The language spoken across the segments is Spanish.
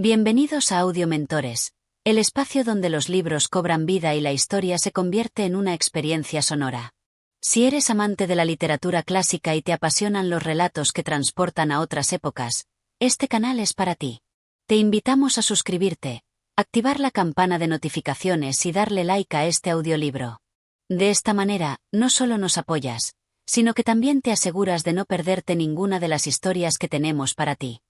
Bienvenidos a Audio Mentores, el espacio donde los libros cobran vida y la historia se convierte en una experiencia sonora. Si eres amante de la literatura clásica y te apasionan los relatos que transportan a otras épocas, este canal es para ti. Te invitamos a suscribirte, activar la campana de notificaciones y darle like a este audiolibro. De esta manera, no solo nos apoyas, sino que también te aseguras de no perderte ninguna de las historias que tenemos para ti.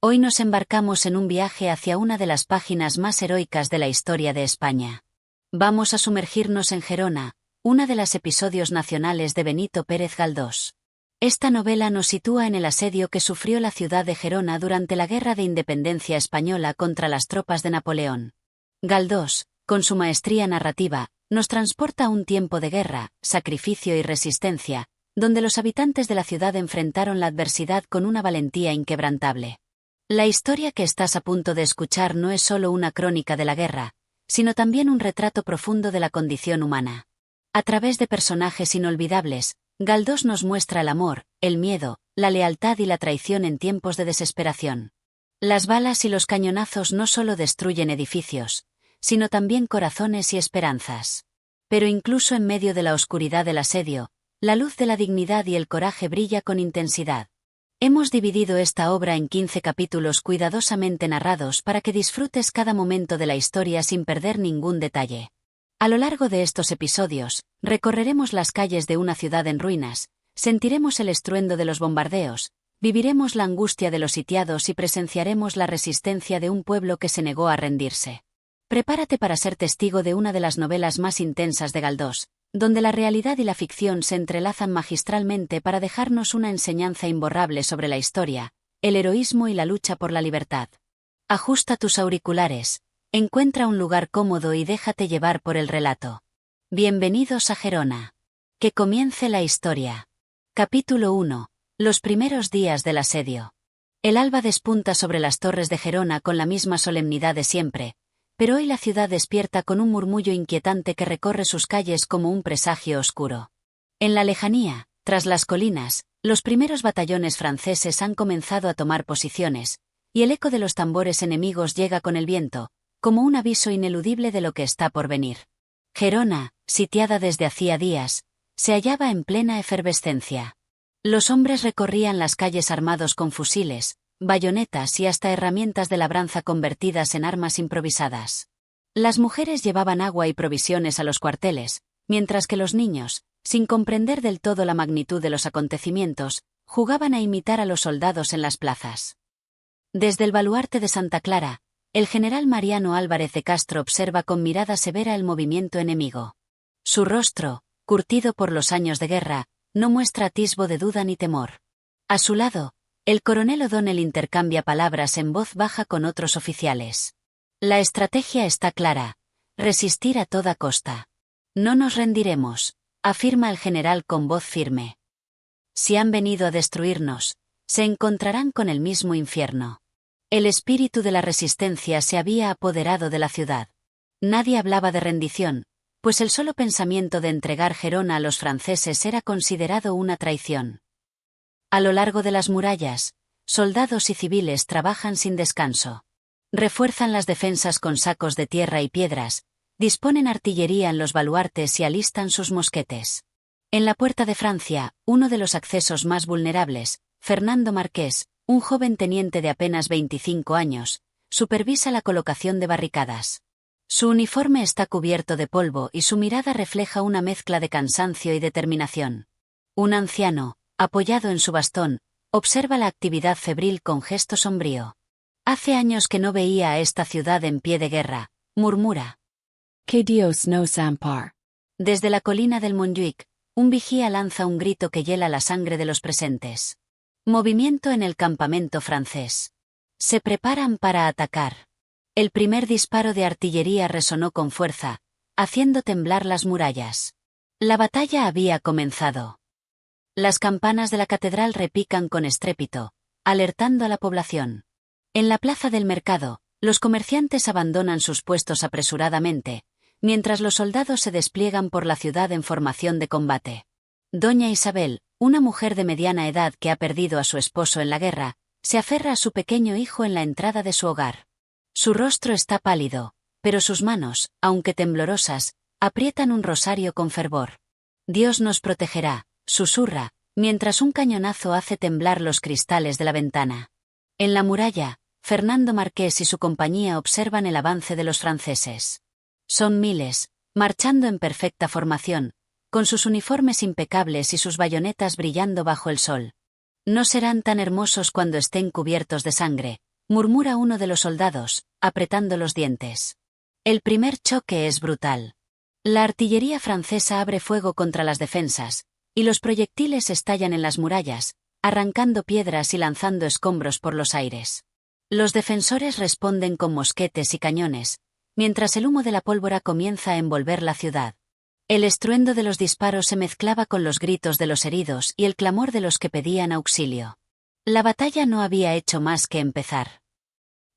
Hoy nos embarcamos en un viaje hacia una de las páginas más heroicas de la historia de España. Vamos a sumergirnos en Gerona, una de las episodios nacionales de Benito Pérez Galdós. Esta novela nos sitúa en el asedio que sufrió la ciudad de Gerona durante la Guerra de Independencia Española contra las tropas de Napoleón. Galdós, con su maestría narrativa, nos transporta a un tiempo de guerra, sacrificio y resistencia, donde los habitantes de la ciudad enfrentaron la adversidad con una valentía inquebrantable. La historia que estás a punto de escuchar no es solo una crónica de la guerra, sino también un retrato profundo de la condición humana. A través de personajes inolvidables, Galdós nos muestra el amor, el miedo, la lealtad y la traición en tiempos de desesperación. Las balas y los cañonazos no solo destruyen edificios, sino también corazones y esperanzas. Pero incluso en medio de la oscuridad del asedio, la luz de la dignidad y el coraje brilla con intensidad. Hemos dividido esta obra en 15 capítulos cuidadosamente narrados para que disfrutes cada momento de la historia sin perder ningún detalle. A lo largo de estos episodios, recorreremos las calles de una ciudad en ruinas, sentiremos el estruendo de los bombardeos, viviremos la angustia de los sitiados y presenciaremos la resistencia de un pueblo que se negó a rendirse. Prepárate para ser testigo de una de las novelas más intensas de Galdós, donde la realidad y la ficción se entrelazan magistralmente para dejarnos una enseñanza imborrable sobre la historia, el heroísmo y la lucha por la libertad. Ajusta tus auriculares, encuentra un lugar cómodo y déjate llevar por el relato. Bienvenidos a Gerona. Que comience la historia. Capítulo 1. Los primeros días del asedio. El alba despunta sobre las torres de Gerona con la misma solemnidad de siempre, pero hoy la ciudad despierta con un murmullo inquietante que recorre sus calles como un presagio oscuro. En la lejanía, tras las colinas, los primeros batallones franceses han comenzado a tomar posiciones, y el eco de los tambores enemigos llega con el viento, como un aviso ineludible de lo que está por venir. Gerona, sitiada desde hacía días, se hallaba en plena efervescencia. Los hombres recorrían las calles armados con fusiles, bayonetas y hasta herramientas de labranza convertidas en armas improvisadas. Las mujeres llevaban agua y provisiones a los cuarteles, mientras que los niños, sin comprender del todo la magnitud de los acontecimientos, jugaban a imitar a los soldados en las plazas. Desde el baluarte de Santa Clara, el general Mariano Álvarez de Castro observa con mirada severa el movimiento enemigo. Su rostro, curtido por los años de guerra, no muestra atisbo de duda ni temor. A su lado, el coronel O'Donnell intercambia palabras en voz baja con otros oficiales. La estrategia está clara: resistir a toda costa. No nos rendiremos, afirma el general con voz firme. Si han venido a destruirnos, se encontrarán con el mismo infierno. El espíritu de la resistencia se había apoderado de la ciudad. Nadie hablaba de rendición, pues el solo pensamiento de entregar Gerona a los franceses era considerado una traición. A lo largo de las murallas, soldados y civiles trabajan sin descanso. Refuerzan las defensas con sacos de tierra y piedras, disponen artillería en los baluartes y alistan sus mosquetes. En la Puerta de Francia, uno de los accesos más vulnerables, Fernando Marqués, un joven teniente de apenas 25 años, supervisa la colocación de barricadas. Su uniforme está cubierto de polvo y su mirada refleja una mezcla de cansancio y determinación. Un anciano, apoyado en su bastón, observa la actividad febril con gesto sombrío. Hace años que no veía a esta ciudad en pie de guerra, murmura. Que Dios nos ampare. Desde la colina del Montjuïc, un vigía lanza un grito que hiela la sangre de los presentes. Movimiento en el campamento francés. Se preparan para atacar. El primer disparo de artillería resonó con fuerza, haciendo temblar las murallas. La batalla había comenzado. Las campanas de la catedral repican con estrépito, alertando a la población. En la plaza del mercado, los comerciantes abandonan sus puestos apresuradamente, mientras los soldados se despliegan por la ciudad en formación de combate. Doña Isabel, una mujer de mediana edad que ha perdido a su esposo en la guerra, se aferra a su pequeño hijo en la entrada de su hogar. Su rostro está pálido, pero sus manos, aunque temblorosas, aprietan un rosario con fervor. Dios nos protegerá, susurra, mientras un cañonazo hace temblar los cristales de la ventana. En la muralla, Fernando Marqués y su compañía observan el avance de los franceses. Son miles, marchando en perfecta formación, con sus uniformes impecables y sus bayonetas brillando bajo el sol. No serán tan hermosos cuando estén cubiertos de sangre, murmura uno de los soldados, apretando los dientes. El primer choque es brutal. La artillería francesa abre fuego contra las defensas, y los proyectiles estallan en las murallas, arrancando piedras y lanzando escombros por los aires. Los defensores responden con mosquetes y cañones, mientras el humo de la pólvora comienza a envolver la ciudad. El estruendo de los disparos se mezclaba con los gritos de los heridos y el clamor de los que pedían auxilio. La batalla no había hecho más que empezar.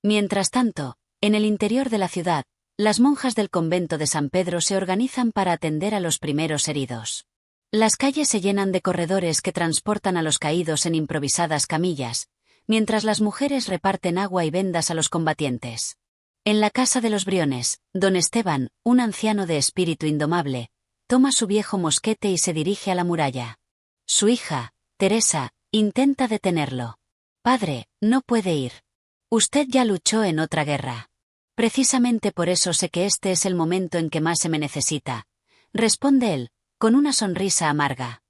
Mientras tanto, en el interior de la ciudad, las monjas del convento de San Pedro se organizan para atender a los primeros heridos. Las calles se llenan de corredores que transportan a los caídos en improvisadas camillas, mientras las mujeres reparten agua y vendas a los combatientes. En la casa de los Briones, don Esteban, un anciano de espíritu indomable, toma su viejo mosquete y se dirige a la muralla. Su hija, Teresa, intenta detenerlo. Padre, no puede ir. Usted ya luchó en otra guerra. Precisamente por eso sé que este es el momento en que más se me necesita, responde él, con una sonrisa amarga.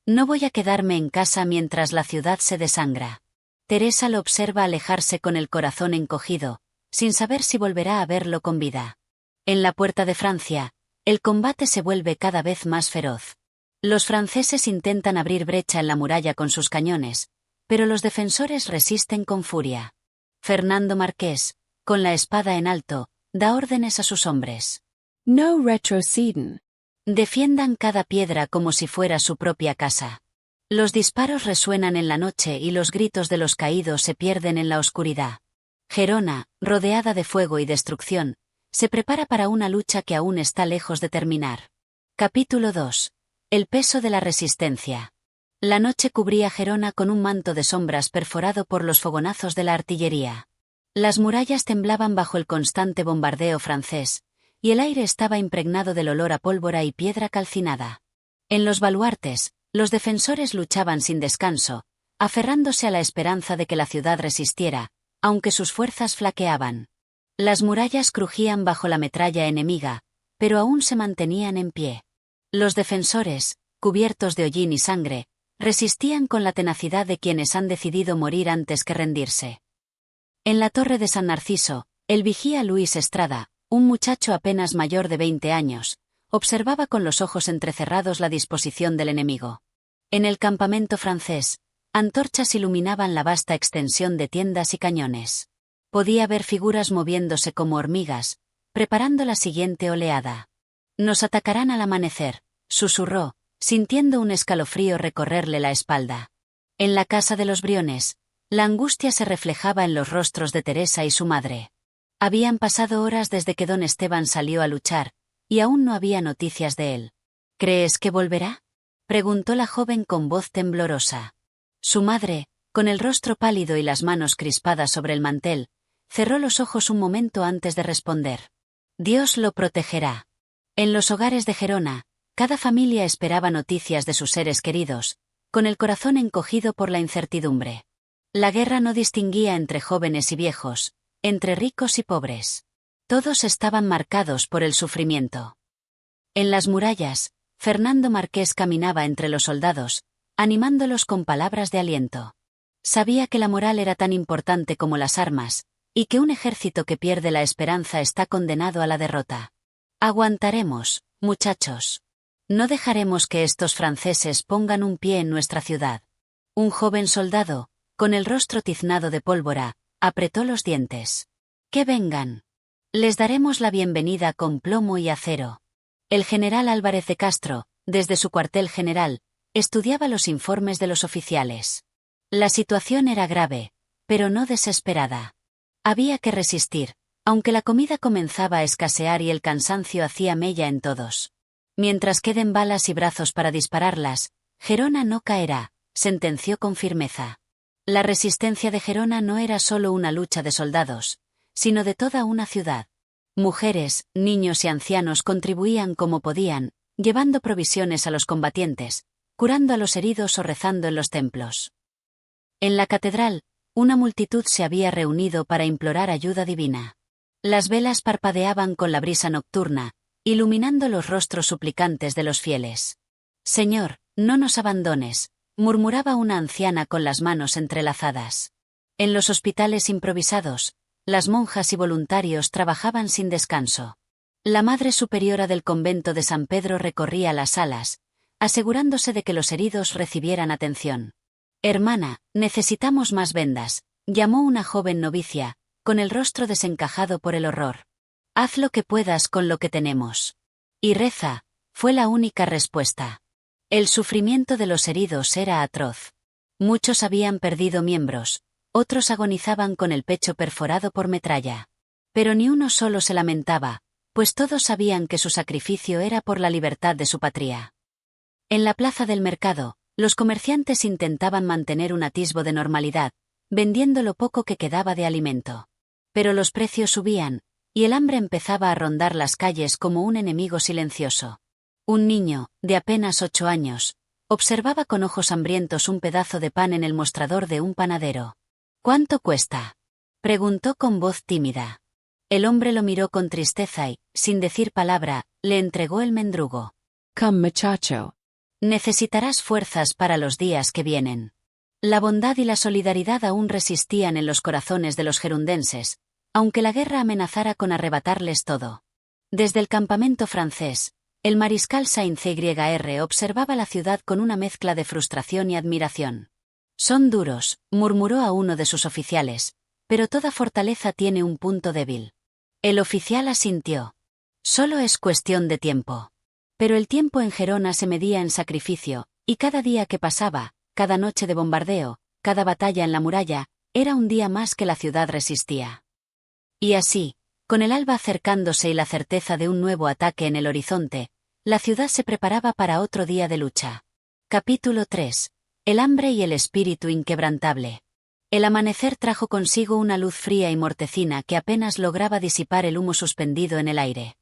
No voy a quedarme en casa mientras la ciudad se desangra. Teresa lo observa alejarse con el corazón encogido, sin saber si volverá a verlo con vida. En la puerta de Francia, el combate se vuelve cada vez más feroz. Los franceses intentan abrir brecha en la muralla con sus cañones, pero los defensores resisten con furia. Fernando Marqués, con la espada en alto, da órdenes a sus hombres. No retroceden. Defiendan cada piedra como si fuera su propia casa. Los disparos resuenan en la noche y los gritos de los caídos se pierden en la oscuridad. Gerona, rodeada de fuego y destrucción, se prepara para una lucha que aún está lejos de terminar. Capítulo 2. El peso de la resistencia. La noche cubría Gerona con un manto de sombras perforado por los fogonazos de la artillería. Las murallas temblaban bajo el constante bombardeo francés, y el aire estaba impregnado del olor a pólvora y piedra calcinada. En los baluartes, los defensores luchaban sin descanso, aferrándose a la esperanza de que la ciudad resistiera, aunque sus fuerzas flaqueaban. Las murallas crujían bajo la metralla enemiga, pero aún se mantenían en pie. Los defensores, cubiertos de hollín y sangre, resistían con la tenacidad de quienes han decidido morir antes que rendirse. En la torre de San Narciso, el vigía Luis Estrada, un muchacho apenas mayor de 20 años, observaba con los ojos entrecerrados la disposición del enemigo. En el campamento francés, antorchas iluminaban la vasta extensión de tiendas y cañones. Podía ver figuras moviéndose como hormigas, preparando la siguiente oleada. Nos atacarán al amanecer, susurró, sintiendo un escalofrío recorrerle la espalda. En la casa de los Briones, la angustia se reflejaba en los rostros de Teresa y su madre. Habían pasado horas desde que don Esteban salió a luchar, y aún no había noticias de él. ¿Crees que volverá?, preguntó la joven con voz temblorosa. Su madre, con el rostro pálido y las manos crispadas sobre el mantel, cerró los ojos un momento antes de responder. Dios lo protegerá. En los hogares de Gerona, cada familia esperaba noticias de sus seres queridos, con el corazón encogido por la incertidumbre. La guerra no distinguía entre jóvenes y viejos, entre ricos y pobres. Todos estaban marcados por el sufrimiento. En las murallas, Fernando Marqués caminaba entre los soldados, animándolos con palabras de aliento. Sabía que la moral era tan importante como las armas, y que un ejército que pierde la esperanza está condenado a la derrota. Aguantaremos, muchachos. No dejaremos que estos franceses pongan un pie en nuestra ciudad. Un joven soldado, con el rostro tiznado de pólvora, apretó los dientes. Que vengan. Les daremos la bienvenida con plomo y acero. El general Álvarez de Castro, desde su cuartel general, estudiaba los informes de los oficiales. La situación era grave, pero no desesperada. Había que resistir, aunque la comida comenzaba a escasear y el cansancio hacía mella en todos. Mientras queden balas y brazos para dispararlas, Gerona no caerá, sentenció con firmeza. La resistencia de Gerona no era solo una lucha de soldados, sino de toda una ciudad. Mujeres, niños y ancianos contribuían como podían, llevando provisiones a los combatientes, curando a los heridos o rezando en los templos. En la catedral, una multitud se había reunido para implorar ayuda divina. Las velas parpadeaban con la brisa nocturna, iluminando los rostros suplicantes de los fieles. «Señor, no nos abandones», murmuraba una anciana con las manos entrelazadas. En los hospitales improvisados, las monjas y voluntarios trabajaban sin descanso. La Madre Superiora del convento de San Pedro recorría las salas, asegurándose de que los heridos recibieran atención. «Hermana, necesitamos más vendas», llamó una joven novicia, con el rostro desencajado por el horror. «Haz lo que puedas con lo que tenemos. Y reza», fue la única respuesta. El sufrimiento de los heridos era atroz. Muchos habían perdido miembros, otros agonizaban con el pecho perforado por metralla. Pero ni uno solo se lamentaba, pues todos sabían que su sacrificio era por la libertad de su patria. En la plaza del mercado, los comerciantes intentaban mantener un atisbo de normalidad, vendiendo lo poco que quedaba de alimento. Pero los precios subían, y el hambre empezaba a rondar las calles como un enemigo silencioso. Un niño, de apenas 8 años, observaba con ojos hambrientos un pedazo de pan en el mostrador de un panadero. «¿Cuánto cuesta?», preguntó con voz tímida. El hombre lo miró con tristeza y, sin decir palabra, le entregó el mendrugo. «Come, muchacho. Necesitarás fuerzas para los días que vienen». La bondad y la solidaridad aún resistían en los corazones de los gerundenses, aunque la guerra amenazara con arrebatarles todo. Desde el campamento francés, el mariscal Saint-Cyr observaba la ciudad con una mezcla de frustración y admiración. «Son duros», murmuró a uno de sus oficiales, «pero toda fortaleza tiene un punto débil». El oficial asintió. «Solo es cuestión de tiempo». Pero el tiempo en Gerona se medía en sacrificio, y cada día que pasaba, cada noche de bombardeo, cada batalla en la muralla, era un día más que la ciudad resistía. Y así, con el alba acercándose y la certeza de un nuevo ataque en el horizonte, la ciudad se preparaba para otro día de lucha. Capítulo 3. El hambre y el espíritu inquebrantable. El amanecer trajo consigo una luz fría y mortecina que apenas lograba disipar el humo suspendido en el aire.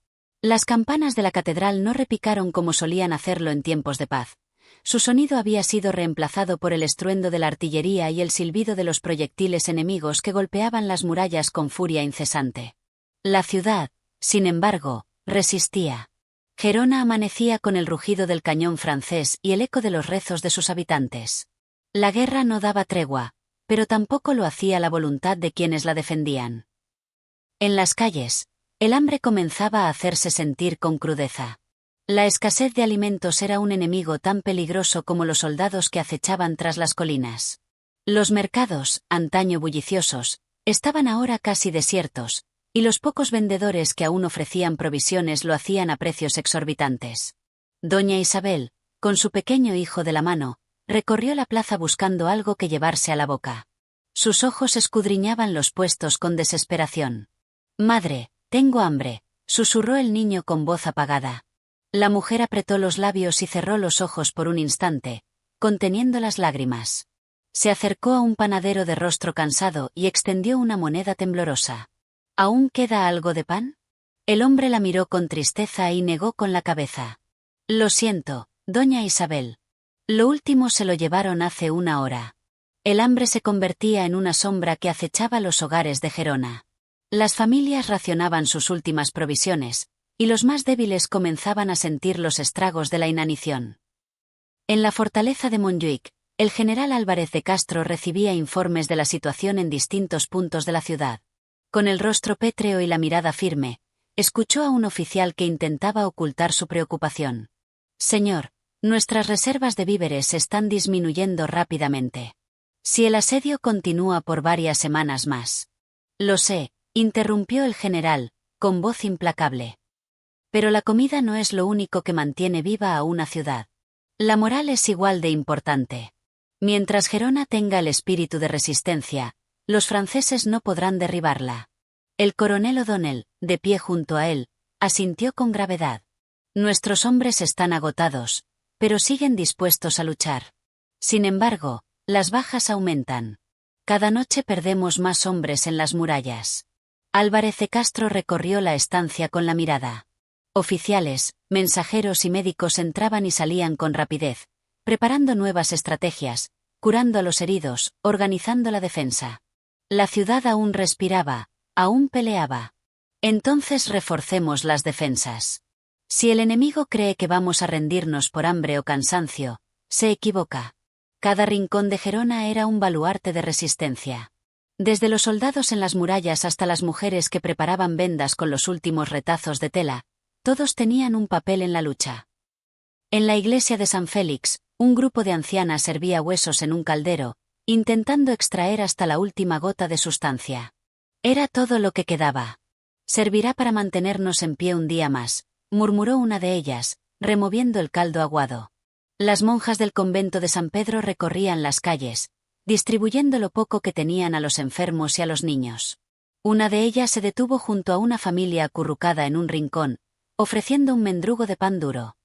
Las campanas de la catedral no repicaron como solían hacerlo en tiempos de paz. Su sonido había sido reemplazado por el estruendo de la artillería y el silbido de los proyectiles enemigos que golpeaban las murallas con furia incesante. La ciudad, sin embargo, resistía. Gerona amanecía con el rugido del cañón francés y el eco de los rezos de sus habitantes. La guerra no daba tregua, pero tampoco lo hacía la voluntad de quienes la defendían. En las calles, el hambre comenzaba a hacerse sentir con crudeza. La escasez de alimentos era un enemigo tan peligroso como los soldados que acechaban tras las colinas. Los mercados, antaño bulliciosos, estaban ahora casi desiertos, y los pocos vendedores que aún ofrecían provisiones lo hacían a precios exorbitantes. Doña Isabel, con su pequeño hijo de la mano, recorrió la plaza buscando algo que llevarse a la boca. Sus ojos escudriñaban los puestos con desesperación. «Madre, tengo hambre», susurró el niño con voz apagada. La mujer apretó los labios y cerró los ojos por un instante, conteniendo las lágrimas. Se acercó a un panadero de rostro cansado y extendió una moneda temblorosa. «¿Aún queda algo de pan?». El hombre la miró con tristeza y negó con la cabeza. «Lo siento, doña Isabel. Lo último se lo llevaron hace una hora». El hambre se convertía en una sombra que acechaba los hogares de Gerona. Las familias racionaban sus últimas provisiones, y los más débiles comenzaban a sentir los estragos de la inanición. En la fortaleza de Montjuic, el general Álvarez de Castro recibía informes de la situación en distintos puntos de la ciudad. Con el rostro pétreo y la mirada firme, escuchó a un oficial que intentaba ocultar su preocupación. «Señor, nuestras reservas de víveres están disminuyendo rápidamente. Si el asedio continúa por varias semanas más». «Lo sé», interrumpió el general, con voz implacable. «Pero la comida no es lo único que mantiene viva a una ciudad. La moral es igual de importante. Mientras Gerona tenga el espíritu de resistencia, los franceses no podrán derribarla». El coronel O'Donnell, de pie junto a él, asintió con gravedad. «Nuestros hombres están agotados, pero siguen dispuestos a luchar. Sin embargo, las bajas aumentan. Cada noche perdemos más hombres en las murallas. Álvarez de Castro recorrió la estancia con la mirada. Oficiales, mensajeros y médicos entraban y salían con rapidez, preparando nuevas estrategias, curando a los heridos, organizando la defensa. La ciudad aún respiraba, aún peleaba. Entonces reforcemos las defensas. Si el enemigo cree que vamos a rendirnos por hambre o cansancio, se equivoca. Cada rincón de Gerona era un baluarte de resistencia. Desde los soldados en las murallas hasta las mujeres que preparaban vendas con los últimos retazos de tela, todos tenían un papel en la lucha. En la iglesia de San Félix, un grupo de ancianas hervía huesos en un caldero, intentando extraer hasta la última gota de sustancia. Era todo lo que quedaba. Servirá para mantenernos en pie un día más, murmuró una de ellas, removiendo el caldo aguado. Las monjas del convento de San Pedro recorrían las calles, distribuyendo lo poco que tenían a los enfermos y a los niños. Una de ellas se detuvo junto a una familia acurrucada en un rincón, ofreciendo un mendrugo de pan duro.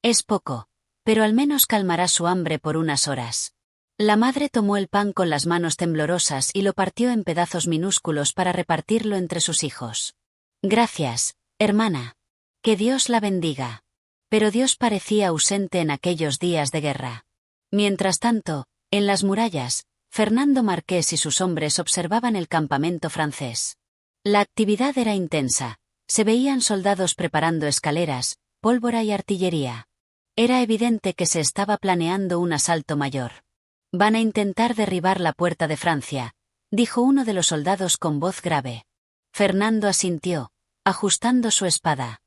Es poco, pero al menos calmará su hambre por unas horas. La madre tomó el pan con las manos temblorosas y lo partió en pedazos minúsculos para repartirlo entre sus hijos. Gracias, hermana. Que Dios la bendiga. Pero Dios parecía ausente en aquellos días de guerra. Mientras tanto, en las murallas, Fernando Marqués y sus hombres observaban el campamento francés. La actividad era intensa. Se veían soldados preparando escaleras, pólvora y artillería. Era evidente que se estaba planeando un asalto mayor. Van a intentar derribar la puerta de Francia, dijo uno de los soldados con voz grave. Fernando asintió, ajustando su espada.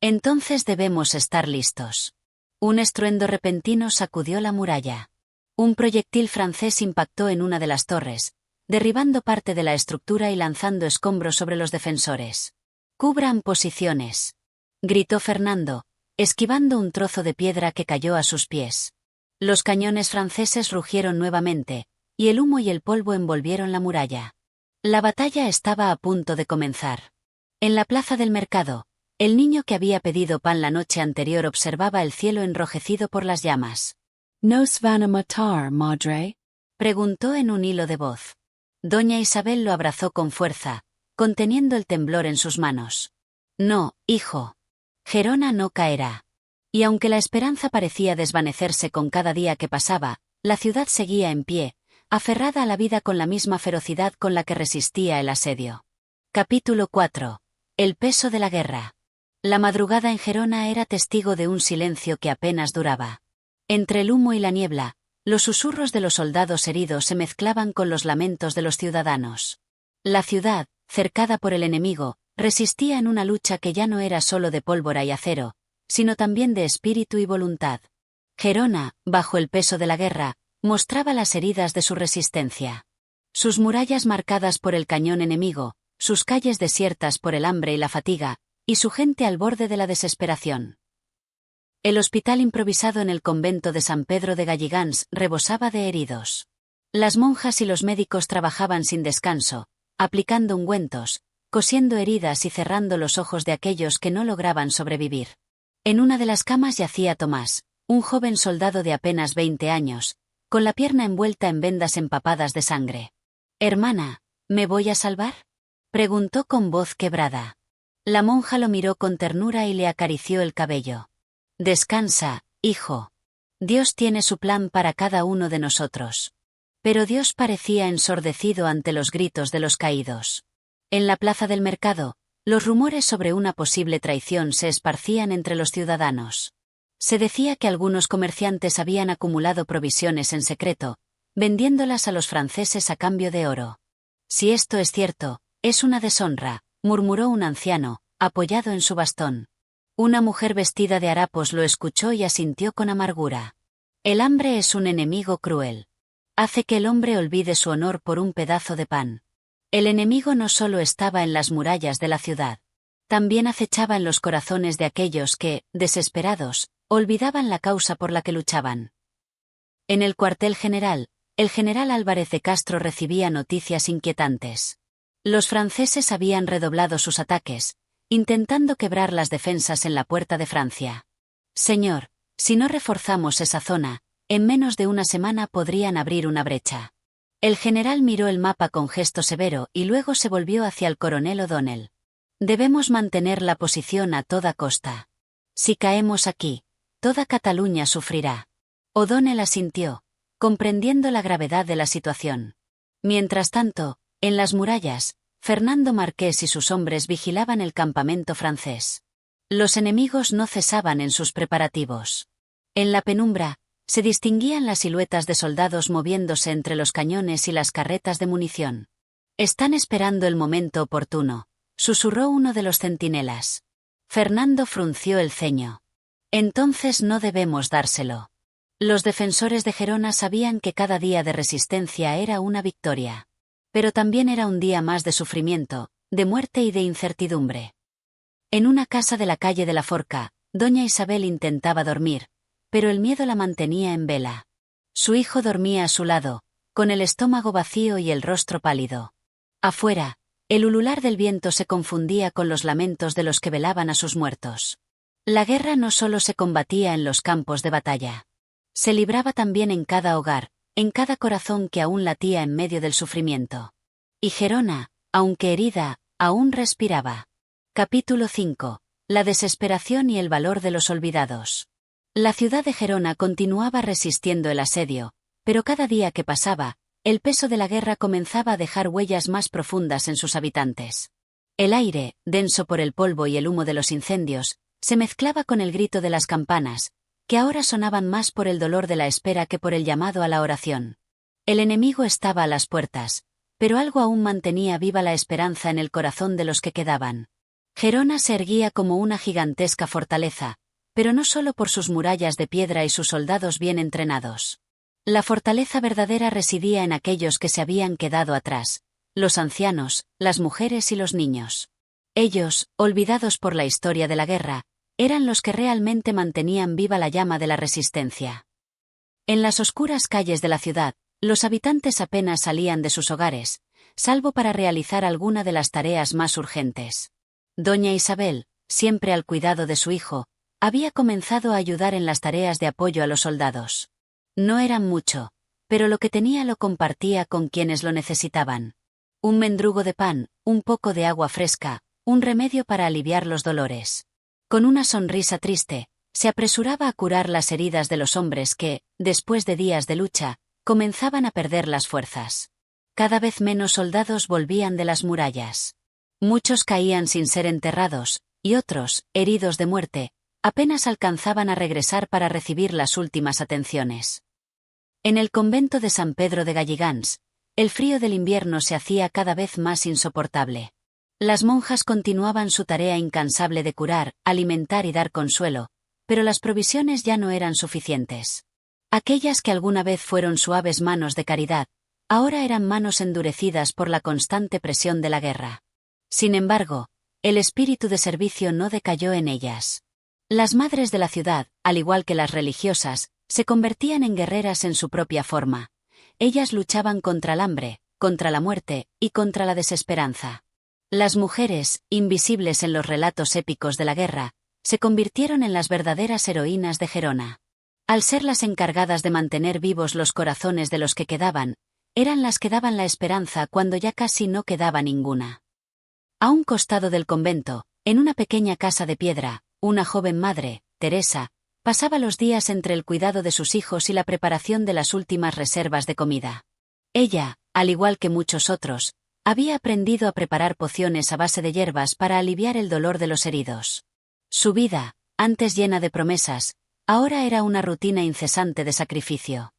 Entonces debemos estar listos. Un estruendo repentino sacudió la muralla. Un proyectil francés impactó en una de las torres, derribando parte de la estructura y lanzando escombros sobre los defensores. «Cubran posiciones», gritó Fernando, esquivando un trozo de piedra que cayó a sus pies. Los cañones franceses rugieron nuevamente, y el humo y el polvo envolvieron la muralla. La batalla estaba a punto de comenzar. En la plaza del mercado, el niño que había pedido pan la noche anterior observaba el cielo enrojecido por las llamas. ¿Nos van a matar, madre?, preguntó en un hilo de voz. Doña Isabel lo abrazó con fuerza, conteniendo el temblor en sus manos. No, hijo. Gerona no caerá. Y aunque la esperanza parecía desvanecerse con cada día que pasaba, la ciudad seguía en pie, aferrada a la vida con la misma ferocidad con la que resistía el asedio. Capítulo 4. El peso de la guerra. La madrugada en Gerona era testigo de un silencio que apenas duraba. Entre el humo y la niebla, los susurros de los soldados heridos se mezclaban con los lamentos de los ciudadanos. La ciudad, cercada por el enemigo, resistía en una lucha que ya no era solo de pólvora y acero, sino también de espíritu y voluntad. Gerona, bajo el peso de la guerra, mostraba las heridas de su resistencia. Sus murallas marcadas por el cañón enemigo, sus calles desiertas por el hambre y la fatiga, y su gente al borde de la desesperación. El hospital improvisado en el convento de San Pedro de Galligans rebosaba de heridos. Las monjas y los médicos trabajaban sin descanso, aplicando ungüentos, cosiendo heridas y cerrando los ojos de aquellos que no lograban sobrevivir. En una de las camas yacía Tomás, un joven soldado de apenas 20 años, con la pierna envuelta en vendas empapadas de sangre. «Hermana, ¿me voy a salvar?», preguntó con voz quebrada. La monja lo miró con ternura y le acarició el cabello. «Descansa, hijo. Dios tiene su plan para cada uno de nosotros». Pero Dios parecía ensordecido ante los gritos de los caídos. En la plaza del mercado, los rumores sobre una posible traición se esparcían entre los ciudadanos. Se decía que algunos comerciantes habían acumulado provisiones en secreto, vendiéndolas a los franceses a cambio de oro. «Si esto es cierto, es una deshonra», murmuró un anciano, apoyado en su bastón. Una mujer vestida de harapos lo escuchó y asintió con amargura. «El hambre es un enemigo cruel. Hace que el hombre olvide su honor por un pedazo de pan». El enemigo no solo estaba en las murallas de la ciudad. También acechaba en los corazones de aquellos que, desesperados, olvidaban la causa por la que luchaban. En el cuartel general, el general Álvarez de Castro recibía noticias inquietantes. Los franceses habían redoblado sus ataques, intentando quebrar las defensas en la puerta de Francia. «Señor, si no reforzamos esa zona, en menos de una semana podrían abrir una brecha». El general miró el mapa con gesto severo y luego se volvió hacia el coronel O'Donnell. Debemos mantener la posición a toda costa. Si caemos aquí, toda Cataluña sufrirá. O'Donnell asintió, comprendiendo la gravedad de la situación. Mientras tanto, en las murallas, Fernando Marqués y sus hombres vigilaban el campamento francés. Los enemigos no cesaban en sus preparativos. En la penumbra, se distinguían las siluetas de soldados moviéndose entre los cañones y las carretas de munición. «Están esperando el momento oportuno», susurró uno de los centinelas. Fernando frunció el ceño. «Entonces no debemos dárselo». Los defensores de Gerona sabían que cada día de resistencia era una victoria. Pero también era un día más de sufrimiento, de muerte y de incertidumbre. En una casa de la calle de la Forca, doña Isabel intentaba dormir, pero el miedo la mantenía en vela. Su hijo dormía a su lado, con el estómago vacío y el rostro pálido. Afuera, el ulular del viento se confundía con los lamentos de los que velaban a sus muertos. La guerra no solo se combatía en los campos de batalla. Se libraba también en cada hogar, en cada corazón que aún latía en medio del sufrimiento. Y Gerona, aunque herida, aún respiraba. Capítulo 5. La desesperación y el valor de los olvidados. La ciudad de Gerona continuaba resistiendo el asedio, pero cada día que pasaba, el peso de la guerra comenzaba a dejar huellas más profundas en sus habitantes. El aire, denso por el polvo y el humo de los incendios, se mezclaba con el grito de las campanas, que ahora sonaban más por el dolor de la espera que por el llamado a la oración. El enemigo estaba a las puertas, pero algo aún mantenía viva la esperanza en el corazón de los que quedaban. Gerona se erguía como una gigantesca fortaleza, pero no solo por sus murallas de piedra y sus soldados bien entrenados. La fortaleza verdadera residía en aquellos que se habían quedado atrás, los ancianos, las mujeres y los niños. Ellos, olvidados por la historia de la guerra, eran los que realmente mantenían viva la llama de la resistencia. En las oscuras calles de la ciudad, los habitantes apenas salían de sus hogares, salvo para realizar alguna de las tareas más urgentes. Doña Isabel, siempre al cuidado de su hijo, había comenzado a ayudar en las tareas de apoyo a los soldados. No eran mucho, pero lo que tenía lo compartía con quienes lo necesitaban. Un mendrugo de pan, un poco de agua fresca, un remedio para aliviar los dolores. Con una sonrisa triste, se apresuraba a curar las heridas de los hombres que, después de días de lucha, comenzaban a perder las fuerzas. Cada vez menos soldados volvían de las murallas. Muchos caían sin ser enterrados, y otros, heridos de muerte, apenas alcanzaban a regresar para recibir las últimas atenciones. En el convento de San Pedro de Galligans, el frío del invierno se hacía cada vez más insoportable. Las monjas continuaban su tarea incansable de curar, alimentar y dar consuelo, pero las provisiones ya no eran suficientes. Aquellas que alguna vez fueron suaves manos de caridad, ahora eran manos endurecidas por la constante presión de la guerra. Sin embargo, el espíritu de servicio no decayó en ellas. Las madres de la ciudad, al igual que las religiosas, se convertían en guerreras en su propia forma. Ellas luchaban contra el hambre, contra la muerte y contra la desesperanza. Las mujeres, invisibles en los relatos épicos de la guerra, se convirtieron en las verdaderas heroínas de Gerona. Al ser las encargadas de mantener vivos los corazones de los que quedaban, eran las que daban la esperanza cuando ya casi no quedaba ninguna. A un costado del convento, en una pequeña casa de piedra, una joven madre, Teresa, pasaba los días entre el cuidado de sus hijos y la preparación de las últimas reservas de comida. Ella, al igual que muchos otros, había aprendido a preparar pociones a base de hierbas para aliviar el dolor de los heridos. Su vida, antes llena de promesas, ahora era una rutina incesante de sacrificio.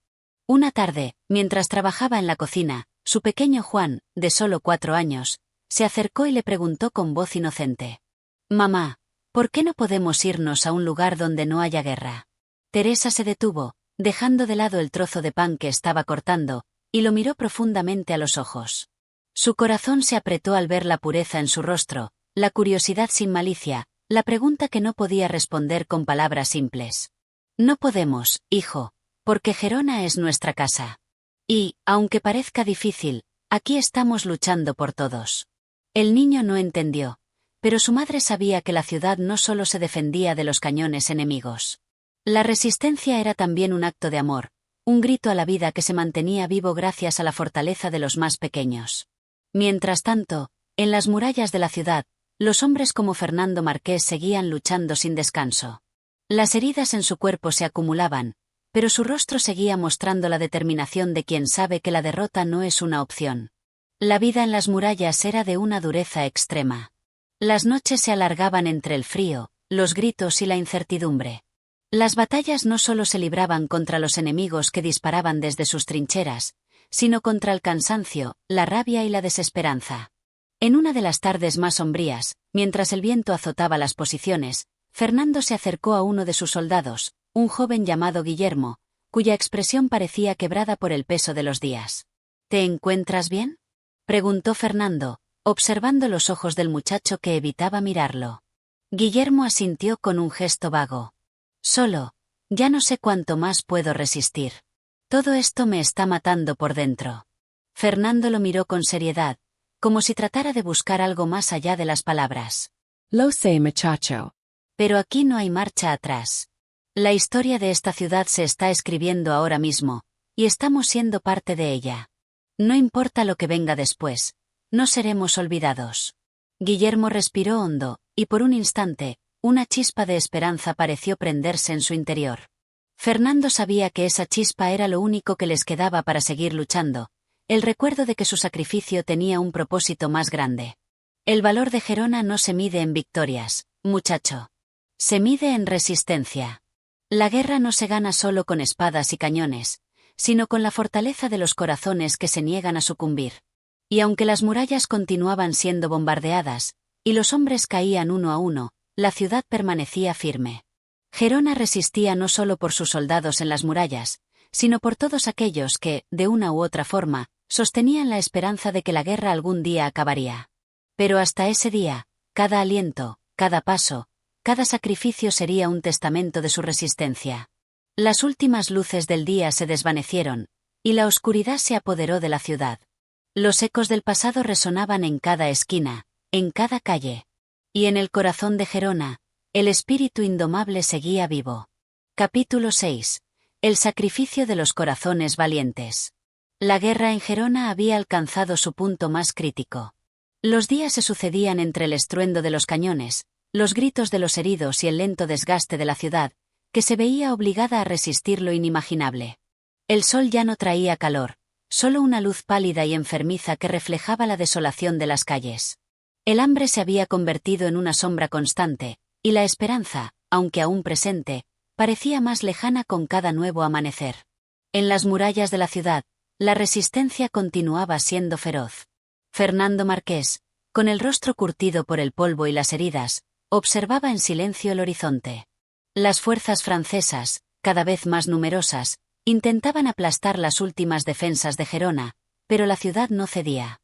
Una tarde, mientras trabajaba en la cocina, su pequeño Juan, de solo 4 años, se acercó y le preguntó con voz inocente: «Mamá, ¿por qué no podemos irnos a un lugar donde no haya guerra?» Teresa se detuvo, dejando de lado el trozo de pan que estaba cortando, y lo miró profundamente a los ojos. Su corazón se apretó al ver la pureza en su rostro, la curiosidad sin malicia, la pregunta que no podía responder con palabras simples. «No podemos, hijo, porque Gerona es nuestra casa. Y, aunque parezca difícil, aquí estamos luchando por todos». El niño no entendió, pero su madre sabía que la ciudad no solo se defendía de los cañones enemigos. La resistencia era también un acto de amor, un grito a la vida que se mantenía vivo gracias a la fortaleza de los más pequeños. Mientras tanto, en las murallas de la ciudad, los hombres como Fernando Marqués seguían luchando sin descanso. Las heridas en su cuerpo se acumulaban, pero su rostro seguía mostrando la determinación de quien sabe que la derrota no es una opción. La vida en las murallas era de una dureza extrema. Las noches se alargaban entre el frío, los gritos y la incertidumbre. Las batallas no solo se libraban contra los enemigos que disparaban desde sus trincheras, sino contra el cansancio, la rabia y la desesperanza. En una de las tardes más sombrías, mientras el viento azotaba las posiciones, Fernando se acercó a uno de sus soldados, un joven llamado Guillermo, cuya expresión parecía quebrada por el peso de los días. ¿Te encuentras bien?, preguntó Fernando, observando los ojos del muchacho que evitaba mirarlo. Guillermo asintió con un gesto vago. Solo, ya no sé cuánto más puedo resistir. Todo esto me está matando por dentro. Fernando lo miró con seriedad, como si tratara de buscar algo más allá de las palabras. Lo sé, muchacho. Pero aquí no hay marcha atrás. La historia de esta ciudad se está escribiendo ahora mismo, y estamos siendo parte de ella. No importa lo que venga después, no seremos olvidados. Guillermo respiró hondo, y por un instante, una chispa de esperanza pareció prenderse en su interior. Fernando sabía que esa chispa era lo único que les quedaba para seguir luchando, el recuerdo de que su sacrificio tenía un propósito más grande. El valor de Gerona no se mide en victorias, muchacho. Se mide en resistencia. La guerra no se gana solo con espadas y cañones, sino con la fortaleza de los corazones que se niegan a sucumbir. Y aunque las murallas continuaban siendo bombardeadas, y los hombres caían uno a uno, la ciudad permanecía firme. Gerona resistía no solo por sus soldados en las murallas, sino por todos aquellos que, de una u otra forma, sostenían la esperanza de que la guerra algún día acabaría. Pero hasta ese día, cada aliento, cada paso, cada sacrificio sería un testamento de su resistencia. Las últimas luces del día se desvanecieron, y la oscuridad se apoderó de la ciudad. Los ecos del pasado resonaban en cada esquina, en cada calle. Y en el corazón de Gerona, el espíritu indomable seguía vivo. Capítulo 6. El sacrificio de los corazones valientes. La guerra en Gerona había alcanzado su punto más crítico. Los días se sucedían entre el estruendo de los cañones, los gritos de los heridos y el lento desgaste de la ciudad, que se veía obligada a resistir lo inimaginable. El sol ya no traía calor, solo una luz pálida y enfermiza que reflejaba la desolación de las calles. El hambre se había convertido en una sombra constante, y la esperanza, aunque aún presente, parecía más lejana con cada nuevo amanecer. En las murallas de la ciudad, la resistencia continuaba siendo feroz. Fernando Marqués, con el rostro curtido por el polvo y las heridas, observaba en silencio el horizonte. Las fuerzas francesas, cada vez más numerosas, intentaban aplastar las últimas defensas de Gerona, pero la ciudad no cedía.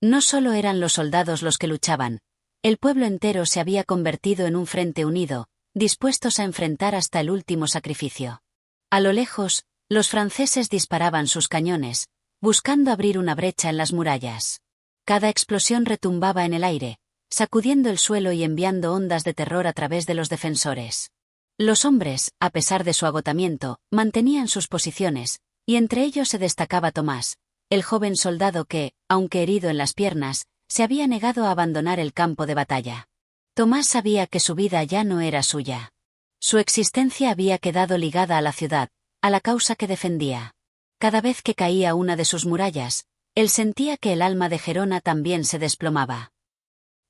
No solo eran los soldados los que luchaban, el pueblo entero se había convertido en un frente unido, dispuestos a enfrentar hasta el último sacrificio. A lo lejos, los franceses disparaban sus cañones, buscando abrir una brecha en las murallas. Cada explosión retumbaba en el aire, sacudiendo el suelo y enviando ondas de terror a través de los defensores. Los hombres, a pesar de su agotamiento, mantenían sus posiciones, y entre ellos se destacaba Tomás, el joven soldado que, aunque herido en las piernas, se había negado a abandonar el campo de batalla. Tomás sabía que su vida ya no era suya. Su existencia había quedado ligada a la ciudad, a la causa que defendía. Cada vez que caía una de sus murallas, él sentía que el alma de Gerona también se desplomaba.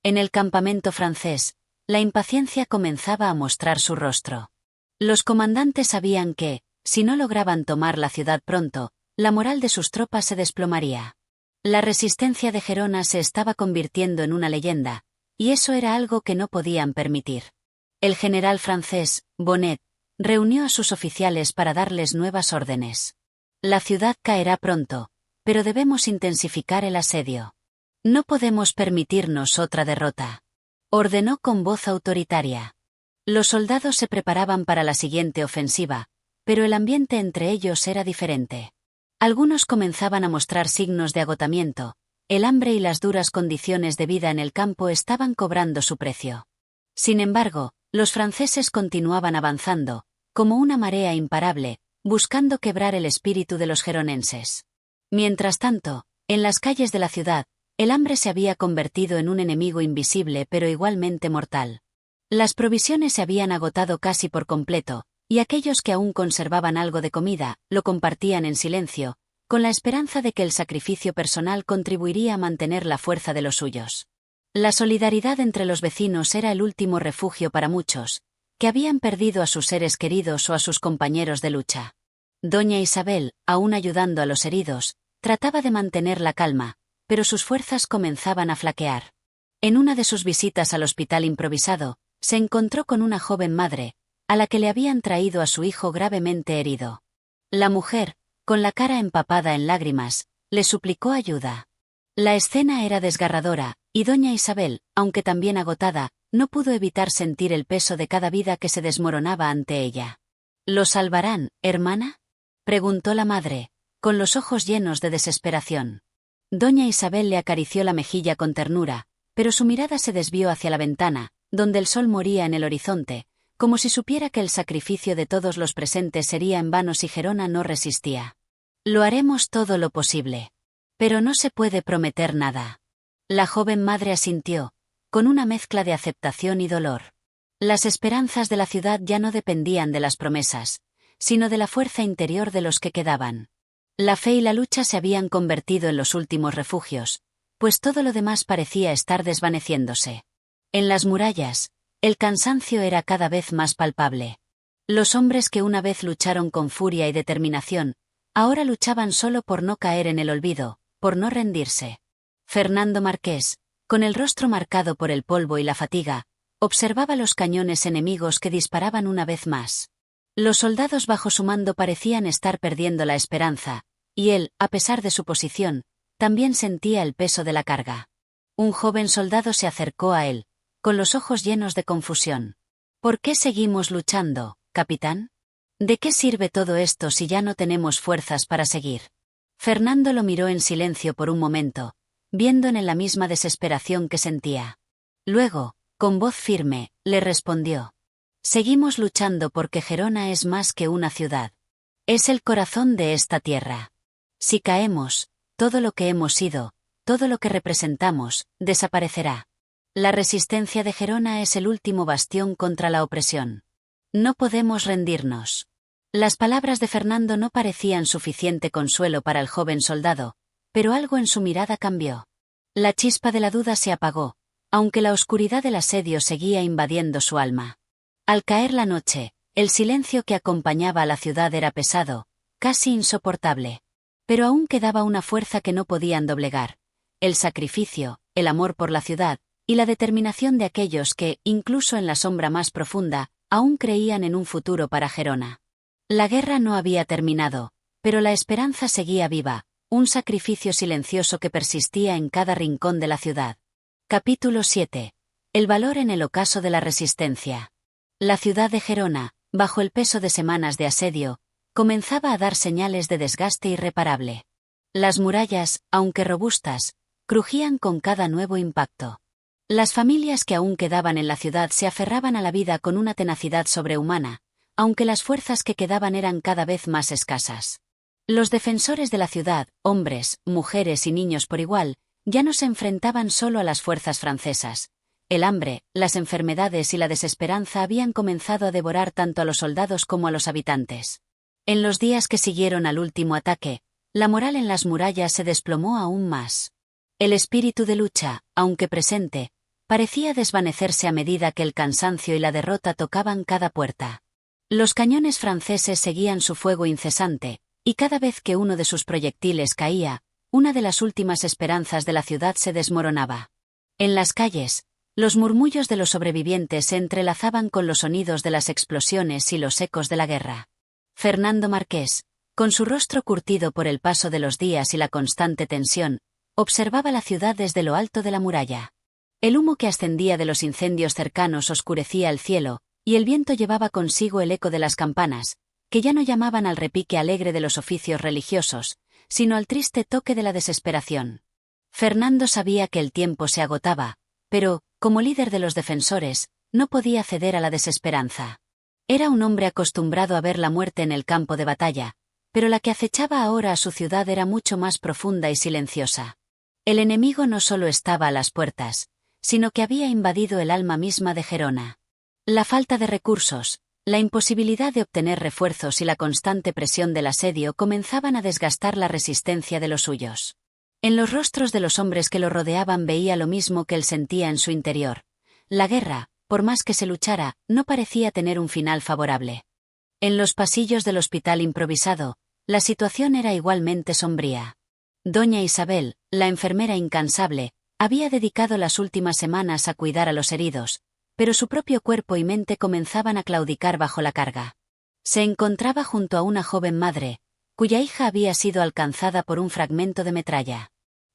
En el campamento francés, la impaciencia comenzaba a mostrar su rostro. Los comandantes sabían que, si no lograban tomar la ciudad pronto, la moral de sus tropas se desplomaría. La resistencia de Gerona se estaba convirtiendo en una leyenda, y eso era algo que no podían permitir. El general francés, Bonnet, reunió a sus oficiales para darles nuevas órdenes. La ciudad caerá pronto, pero debemos intensificar el asedio. No podemos permitirnos otra derrota, ordenó con voz autoritaria. Los soldados se preparaban para la siguiente ofensiva, pero el ambiente entre ellos era diferente. Algunos comenzaban a mostrar signos de agotamiento, el hambre y las duras condiciones de vida en el campo estaban cobrando su precio. Sin embargo, los franceses continuaban avanzando, como una marea imparable, buscando quebrar el espíritu de los geronenses. Mientras tanto, en las calles de la ciudad, el hambre se había convertido en un enemigo invisible pero igualmente mortal. Las provisiones se habían agotado casi por completo, y aquellos que aún conservaban algo de comida, lo compartían en silencio, con la esperanza de que el sacrificio personal contribuiría a mantener la fuerza de los suyos. La solidaridad entre los vecinos era el último refugio para muchos, que habían perdido a sus seres queridos o a sus compañeros de lucha. Doña Isabel, aún ayudando a los heridos, trataba de mantener la calma, pero sus fuerzas comenzaban a flaquear. En una de sus visitas al hospital improvisado, se encontró con una joven madre, a la que le habían traído a su hijo gravemente herido. La mujer, con la cara empapada en lágrimas, le suplicó ayuda. La escena era desgarradora, y doña Isabel, aunque también agotada, no pudo evitar sentir el peso de cada vida que se desmoronaba ante ella. ¿Lo salvarán, hermana?, preguntó la madre, con los ojos llenos de desesperación. Doña Isabel le acarició la mejilla con ternura, pero su mirada se desvió hacia la ventana, donde el sol moría en el horizonte, como si supiera que el sacrificio de todos los presentes sería en vano si Gerona no resistía. Lo haremos todo lo posible. Pero no se puede prometer nada. La joven madre asintió, con una mezcla de aceptación y dolor. Las esperanzas de la ciudad ya no dependían de las promesas, sino de la fuerza interior de los que quedaban. La fe y la lucha se habían convertido en los últimos refugios, pues todo lo demás parecía estar desvaneciéndose. En las murallas, el cansancio era cada vez más palpable. Los hombres que una vez lucharon con furia y determinación, ahora luchaban solo por no caer en el olvido, por no rendirse. Fernando Marqués, con el rostro marcado por el polvo y la fatiga, observaba los cañones enemigos que disparaban una vez más. Los soldados bajo su mando parecían estar perdiendo la esperanza, y él, a pesar de su posición, también sentía el peso de la carga. Un joven soldado se acercó a él, con los ojos llenos de confusión. ¿Por qué seguimos luchando, capitán? ¿De qué sirve todo esto si ya no tenemos fuerzas para seguir? Fernando lo miró en silencio por un momento, viendo en él la misma desesperación que sentía. Luego, con voz firme, le respondió: seguimos luchando porque Gerona es más que una ciudad. Es el corazón de esta tierra. Si caemos, todo lo que hemos sido, todo lo que representamos, desaparecerá. La resistencia de Gerona es el último bastión contra la opresión. No podemos rendirnos. Las palabras de Fernando no parecían suficiente consuelo para el joven soldado, pero algo en su mirada cambió. La chispa de la duda se apagó, aunque la oscuridad del asedio seguía invadiendo su alma. Al caer la noche, el silencio que acompañaba a la ciudad era pesado, casi insoportable. Pero aún quedaba una fuerza que no podían doblegar: el sacrificio, el amor por la ciudad, y la determinación de aquellos que, incluso en la sombra más profunda, aún creían en un futuro para Gerona. La guerra no había terminado, pero la esperanza seguía viva, un sacrificio silencioso que persistía en cada rincón de la ciudad. Capítulo 7. El valor en el ocaso de la resistencia. La ciudad de Gerona, bajo el peso de semanas de asedio, comenzaba a dar señales de desgaste irreparable. Las murallas, aunque robustas, crujían con cada nuevo impacto. Las familias que aún quedaban en la ciudad se aferraban a la vida con una tenacidad sobrehumana, aunque las fuerzas que quedaban eran cada vez más escasas. Los defensores de la ciudad, hombres, mujeres y niños por igual, ya no se enfrentaban solo a las fuerzas francesas. El hambre, las enfermedades y la desesperanza habían comenzado a devorar tanto a los soldados como a los habitantes. En los días que siguieron al último ataque, la moral en las murallas se desplomó aún más. El espíritu de lucha, aunque presente, parecía desvanecerse a medida que el cansancio y la derrota tocaban cada puerta. Los cañones franceses seguían su fuego incesante, y cada vez que uno de sus proyectiles caía, una de las últimas esperanzas de la ciudad se desmoronaba. En las calles, los murmullos de los sobrevivientes se entrelazaban con los sonidos de las explosiones y los ecos de la guerra. Fernando Marqués, con su rostro curtido por el paso de los días y la constante tensión, observaba la ciudad desde lo alto de la muralla. El humo que ascendía de los incendios cercanos oscurecía el cielo, y el viento llevaba consigo el eco de las campanas, que ya no llamaban al repique alegre de los oficios religiosos, sino al triste toque de la desesperación. Fernando sabía que el tiempo se agotaba, pero, como líder de los defensores, no podía ceder a la desesperanza. Era un hombre acostumbrado a ver la muerte en el campo de batalla, pero la que acechaba ahora a su ciudad era mucho más profunda y silenciosa. El enemigo no solo estaba a las puertas, sino que había invadido el alma misma de Gerona. La falta de recursos, la imposibilidad de obtener refuerzos y la constante presión del asedio comenzaban a desgastar la resistencia de los suyos. En los rostros de los hombres que lo rodeaban veía lo mismo que él sentía en su interior. La guerra, por más que se luchara, no parecía tener un final favorable. En los pasillos del hospital improvisado, la situación era igualmente sombría. Doña Isabel, la enfermera incansable, había dedicado las últimas semanas a cuidar a los heridos, pero su propio cuerpo y mente comenzaban a claudicar bajo la carga. Se encontraba junto a una joven madre, cuya hija había sido alcanzada por un fragmento de metralla.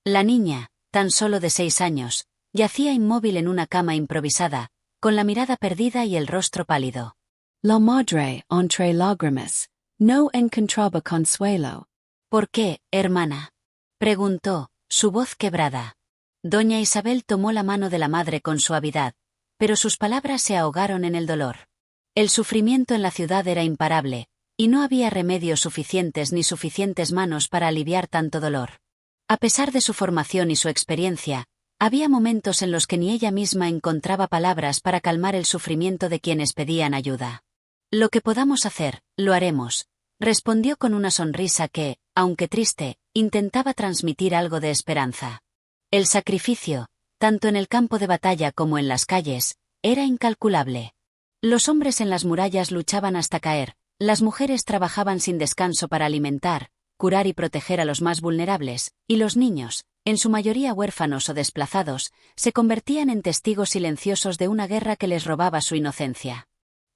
La niña, tan solo de 6 años, yacía inmóvil en una cama improvisada, con la mirada perdida y el rostro pálido. La madre entre lágrimas, no encontraba consuelo. ¿Por qué, hermana?, preguntó, su voz quebrada. Doña Isabel tomó la mano de la madre con suavidad, pero sus palabras se ahogaron en el dolor. El sufrimiento en la ciudad era imparable, y no había remedios suficientes ni suficientes manos para aliviar tanto dolor. A pesar de su formación y su experiencia, había momentos en los que ni ella misma encontraba palabras para calmar el sufrimiento de quienes pedían ayuda. Lo que podamos hacer, lo haremos, respondió con una sonrisa que, aunque triste, intentaba transmitir algo de esperanza. El sacrificio, tanto en el campo de batalla como en las calles, era incalculable. Los hombres en las murallas luchaban hasta caer, las mujeres trabajaban sin descanso para alimentar, curar y proteger a los más vulnerables, y los niños, en su mayoría huérfanos o desplazados, se convertían en testigos silenciosos de una guerra que les robaba su inocencia.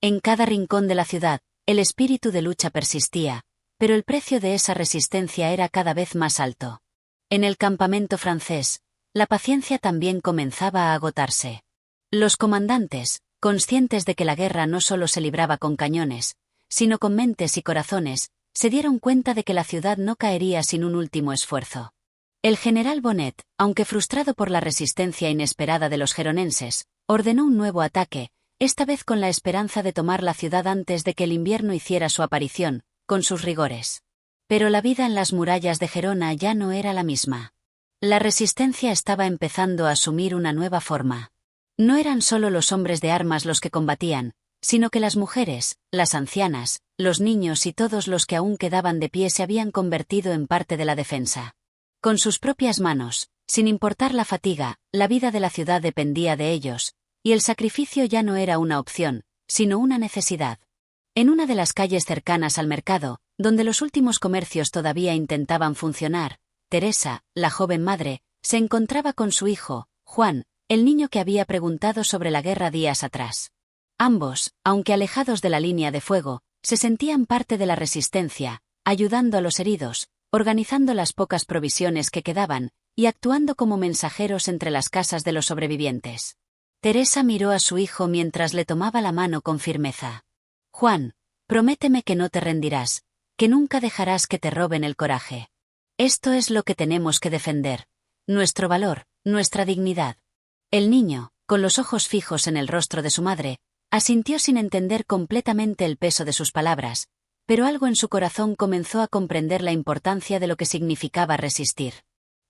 En cada rincón de la ciudad, el espíritu de lucha persistía, pero el precio de esa resistencia era cada vez más alto. En el campamento francés, la paciencia también comenzaba a agotarse. Los comandantes, conscientes de que la guerra no solo se libraba con cañones, sino con mentes y corazones, se dieron cuenta de que la ciudad no caería sin un último esfuerzo. El general Bonnet, aunque frustrado por la resistencia inesperada de los geronenses, ordenó un nuevo ataque, esta vez con la esperanza de tomar la ciudad antes de que el invierno hiciera su aparición, con sus rigores. Pero la vida en las murallas de Gerona ya no era la misma. La resistencia estaba empezando a asumir una nueva forma. No eran solo los hombres de armas los que combatían, sino que las mujeres, las ancianas, los niños y todos los que aún quedaban de pie se habían convertido en parte de la defensa. Con sus propias manos, sin importar la fatiga, la vida de la ciudad dependía de ellos, y el sacrificio ya no era una opción, sino una necesidad. En una de las calles cercanas al mercado, donde los últimos comercios todavía intentaban funcionar, Teresa, la joven madre, se encontraba con su hijo, Juan, el niño que había preguntado sobre la guerra días atrás. Ambos, aunque alejados de la línea de fuego, se sentían parte de la resistencia, ayudando a los heridos, organizando las pocas provisiones que quedaban, y actuando como mensajeros entre las casas de los sobrevivientes. Teresa miró a su hijo mientras le tomaba la mano con firmeza. Juan, prométeme que no te rendirás, que nunca dejarás que te roben el coraje. Esto es lo que tenemos que defender. Nuestro valor, nuestra dignidad. El niño, con los ojos fijos en el rostro de su madre, asintió sin entender completamente el peso de sus palabras, pero algo en su corazón comenzó a comprender la importancia de lo que significaba resistir.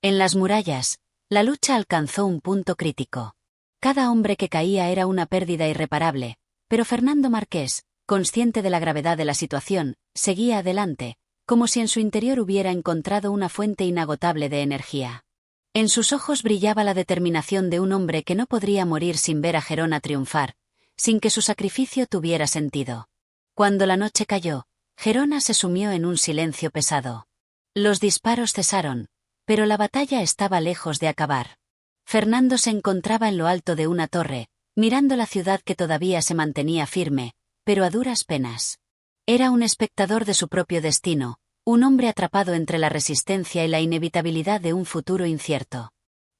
En las murallas, la lucha alcanzó un punto crítico. Cada hombre que caía era una pérdida irreparable, pero Fernando Marqués, consciente de la gravedad de la situación, seguía adelante, como si en su interior hubiera encontrado una fuente inagotable de energía. En sus ojos brillaba la determinación de un hombre que no podría morir sin ver a Gerona triunfar, sin que su sacrificio tuviera sentido. Cuando la noche cayó, Gerona se sumió en un silencio pesado. Los disparos cesaron, pero la batalla estaba lejos de acabar. Fernando se encontraba en lo alto de una torre, mirando la ciudad que todavía se mantenía firme, pero a duras penas. Era un espectador de su propio destino, un hombre atrapado entre la resistencia y la inevitabilidad de un futuro incierto.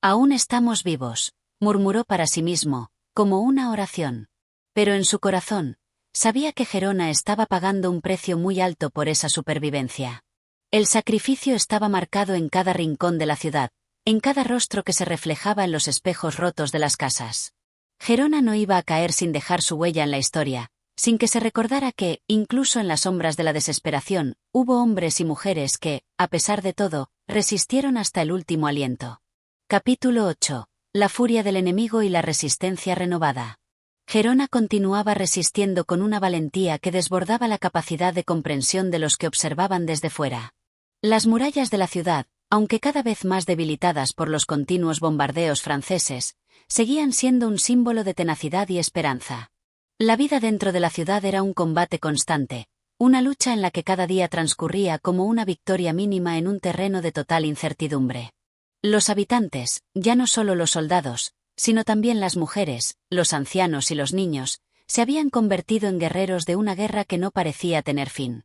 Aún estamos vivos, murmuró para sí mismo, como una oración. Pero en su corazón, sabía que Gerona estaba pagando un precio muy alto por esa supervivencia. El sacrificio estaba marcado en cada rincón de la ciudad, en cada rostro que se reflejaba en los espejos rotos de las casas. Gerona no iba a caer sin dejar su huella en la historia, sin que se recordara que, incluso en las sombras de la desesperación, hubo hombres y mujeres que, a pesar de todo, resistieron hasta el último aliento. Capítulo 8. La furia del enemigo y la resistencia renovada. Gerona continuaba resistiendo con una valentía que desbordaba la capacidad de comprensión de los que observaban desde fuera. Las murallas de la ciudad, aunque cada vez más debilitadas por los continuos bombardeos franceses, seguían siendo un símbolo de tenacidad y esperanza. La vida dentro de la ciudad era un combate constante, una lucha en la que cada día transcurría como una victoria mínima en un terreno de total incertidumbre. Los habitantes, ya no solo los soldados, sino también las mujeres, los ancianos y los niños, se habían convertido en guerreros de una guerra que no parecía tener fin.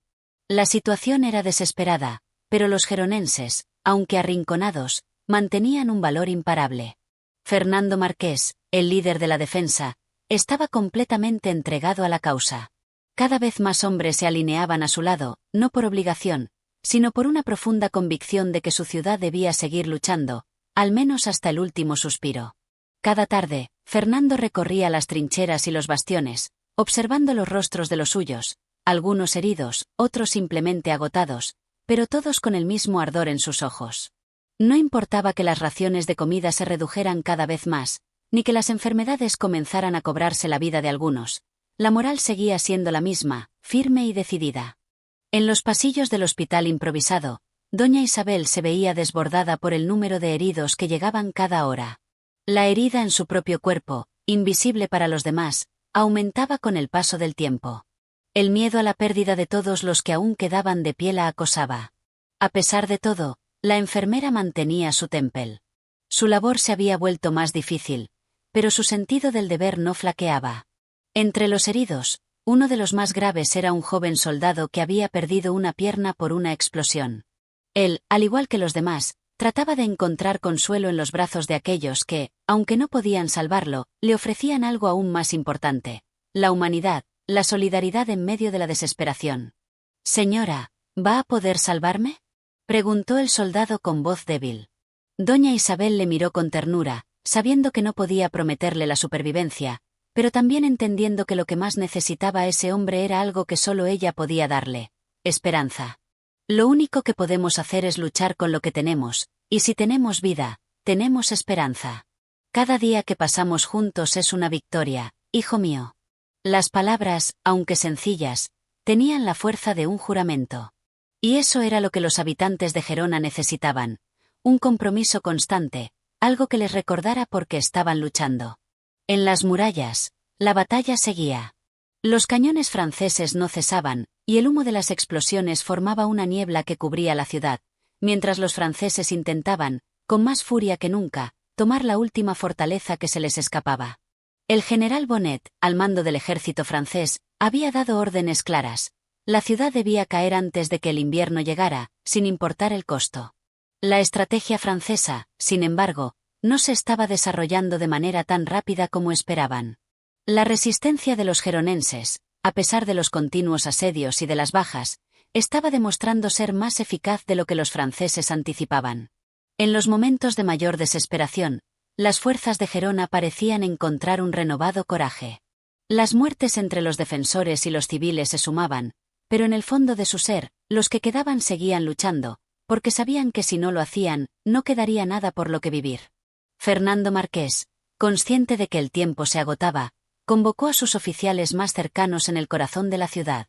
La situación era desesperada, pero los geronenses, aunque arrinconados, mantenían un valor imparable. Fernando Marqués, el líder de la defensa, estaba completamente entregado a la causa. Cada vez más hombres se alineaban a su lado, no por obligación, sino por una profunda convicción de que su ciudad debía seguir luchando, al menos hasta el último suspiro. Cada tarde, Fernando recorría las trincheras y los bastiones, observando los rostros de los suyos, algunos heridos, otros simplemente agotados, pero todos con el mismo ardor en sus ojos. No importaba que las raciones de comida se redujeran cada vez más, ni que las enfermedades comenzaran a cobrarse la vida de algunos. La moral seguía siendo la misma, firme y decidida. En los pasillos del hospital improvisado, doña Isabel se veía desbordada por el número de heridos que llegaban cada hora. La herida en su propio cuerpo, invisible para los demás, aumentaba con el paso del tiempo. El miedo a la pérdida de todos los que aún quedaban de pie la acosaba. A pesar de todo, la enfermera mantenía su temple. Su labor se había vuelto más difícil, pero su sentido del deber no flaqueaba. Entre los heridos, uno de los más graves era un joven soldado que había perdido una pierna por una explosión. Él, al igual que los demás, trataba de encontrar consuelo en los brazos de aquellos que, aunque no podían salvarlo, le ofrecían algo aún más importante: la humanidad, la solidaridad en medio de la desesperación. «Señora, ¿va a poder salvarme?», preguntó el soldado con voz débil. Doña Isabel le miró con ternura, sabiendo que no podía prometerle la supervivencia, pero también entendiendo que lo que más necesitaba ese hombre era algo que solo ella podía darle: esperanza. «Lo único que podemos hacer es luchar con lo que tenemos, y si tenemos vida, tenemos esperanza. Cada día que pasamos juntos es una victoria, hijo mío». Las palabras, aunque sencillas, tenían la fuerza de un juramento. Y eso era lo que los habitantes de Gerona necesitaban: un compromiso constante, algo que les recordara por qué estaban luchando. En las murallas, la batalla seguía. Los cañones franceses no cesaban, y el humo de las explosiones formaba una niebla que cubría la ciudad, mientras los franceses intentaban, con más furia que nunca, tomar la última fortaleza que se les escapaba. El general Bonnet, al mando del ejército francés, había dado órdenes claras: la ciudad debía caer antes de que el invierno llegara, sin importar el costo. La estrategia francesa, sin embargo, no se estaba desarrollando de manera tan rápida como esperaban. La resistencia de los geronenses, a pesar de los continuos asedios y de las bajas, estaba demostrando ser más eficaz de lo que los franceses anticipaban. En los momentos de mayor desesperación, las fuerzas de Gerona parecían encontrar un renovado coraje. Las muertes entre los defensores y los civiles se sumaban, pero en el fondo de su ser, los que quedaban seguían luchando, porque sabían que si no lo hacían, no quedaría nada por lo que vivir. Fernando Marqués, consciente de que el tiempo se agotaba, convocó a sus oficiales más cercanos en el corazón de la ciudad.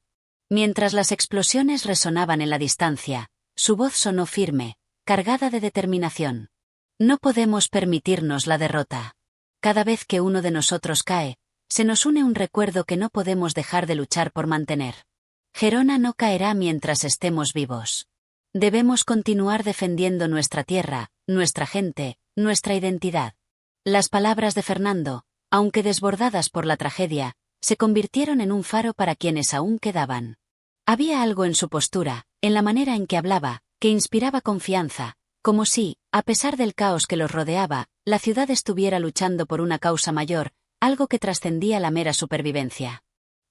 Mientras las explosiones resonaban en la distancia, su voz sonó firme, cargada de determinación. «No podemos permitirnos la derrota. Cada vez que uno de nosotros cae, se nos une un recuerdo que no podemos dejar de luchar por mantener. Gerona no caerá mientras estemos vivos. Debemos continuar defendiendo nuestra tierra, nuestra gente, nuestra identidad». Las palabras de Fernando, aunque desbordadas por la tragedia, se convirtieron en un faro para quienes aún quedaban. Había algo en su postura, en la manera en que hablaba, que inspiraba confianza, como si, a pesar del caos que los rodeaba, la ciudad estuviera luchando por una causa mayor, algo que trascendía la mera supervivencia.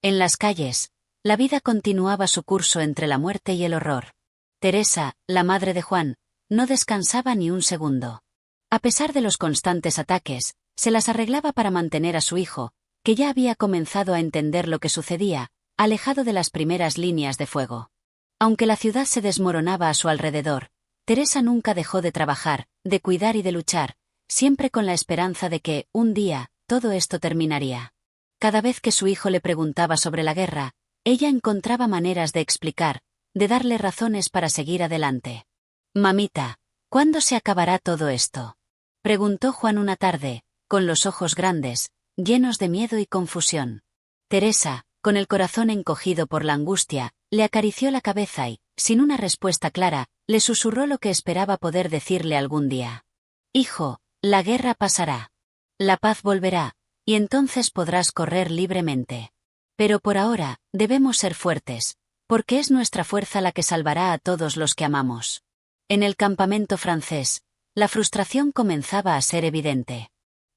En las calles, la vida continuaba su curso entre la muerte y el horror. Teresa, la madre de Juan, no descansaba ni un segundo. A pesar de los constantes ataques, se las arreglaba para mantener a su hijo, que ya había comenzado a entender lo que sucedía, alejado de las primeras líneas de fuego. Aunque la ciudad se desmoronaba a su alrededor, Teresa nunca dejó de trabajar, de cuidar y de luchar, siempre con la esperanza de que, un día, todo esto terminaría. Cada vez que su hijo le preguntaba sobre la guerra, ella encontraba maneras de explicar, de darle razones para seguir adelante. «Mamita, ¿cuándo se acabará todo esto?», preguntó Juan una tarde, con los ojos grandes, llenos de miedo y confusión. Teresa, con el corazón encogido por la angustia, le acarició la cabeza y, sin una respuesta clara, le susurró lo que esperaba poder decirle algún día. «Hijo, la guerra pasará. La paz volverá, y entonces podrás correr libremente. Pero por ahora, debemos ser fuertes, porque es nuestra fuerza la que salvará a todos los que amamos». En el campamento francés, la frustración comenzaba a ser evidente.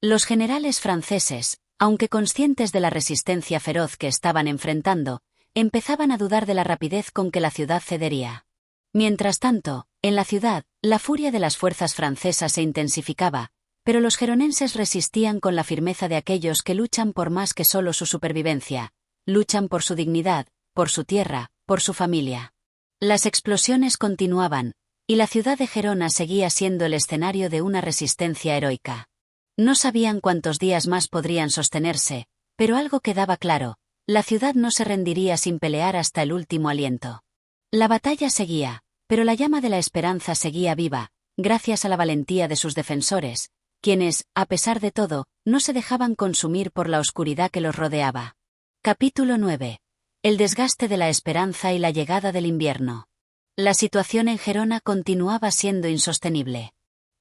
Los generales franceses, aunque conscientes de la resistencia feroz que estaban enfrentando, empezaban a dudar de la rapidez con que la ciudad cedería. Mientras tanto, en la ciudad, la furia de las fuerzas francesas se intensificaba, pero los geronenses resistían con la firmeza de aquellos que luchan por más que solo su supervivencia, luchan por su dignidad, por su tierra, por su familia. Las explosiones continuaban, y la ciudad de Gerona seguía siendo el escenario de una resistencia heroica. No sabían cuántos días más podrían sostenerse, pero algo quedaba claro: la ciudad no se rendiría sin pelear hasta el último aliento. La batalla seguía, pero la llama de la esperanza seguía viva, gracias a la valentía de sus defensores, quienes, a pesar de todo, no se dejaban consumir por la oscuridad que los rodeaba. Capítulo 9. El desgaste de la esperanza y la llegada del invierno. La situación en Gerona continuaba siendo insostenible.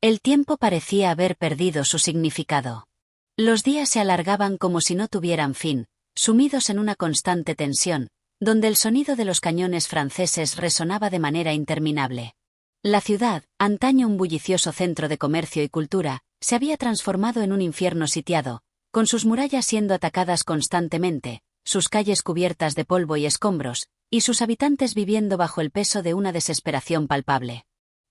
El tiempo parecía haber perdido su significado. Los días se alargaban como si no tuvieran fin, sumidos en una constante tensión, donde el sonido de los cañones franceses resonaba de manera interminable. La ciudad, antaño un bullicioso centro de comercio y cultura, se había transformado en un infierno sitiado, con sus murallas siendo atacadas constantemente, sus calles cubiertas de polvo y escombros, y sus habitantes viviendo bajo el peso de una desesperación palpable.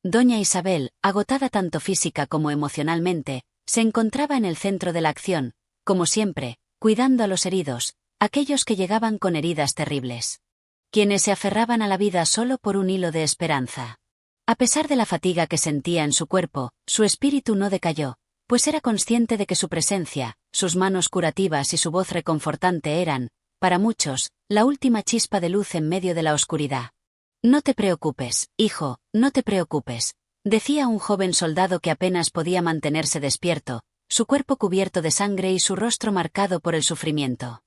Doña Isabel, agotada tanto física como emocionalmente, se encontraba en el centro de la acción, como siempre, cuidando a los heridos, aquellos que llegaban con heridas terribles. Quienes se aferraban a la vida solo por un hilo de esperanza. A pesar de la fatiga que sentía en su cuerpo, su espíritu no decayó, pues era consciente de que su presencia, sus manos curativas y su voz reconfortante eran, para muchos, la última chispa de luz en medio de la oscuridad. «No te preocupes, hijo, no te preocupes», decía un joven soldado que apenas podía mantenerse despierto, su cuerpo cubierto de sangre y su rostro marcado por el sufrimiento.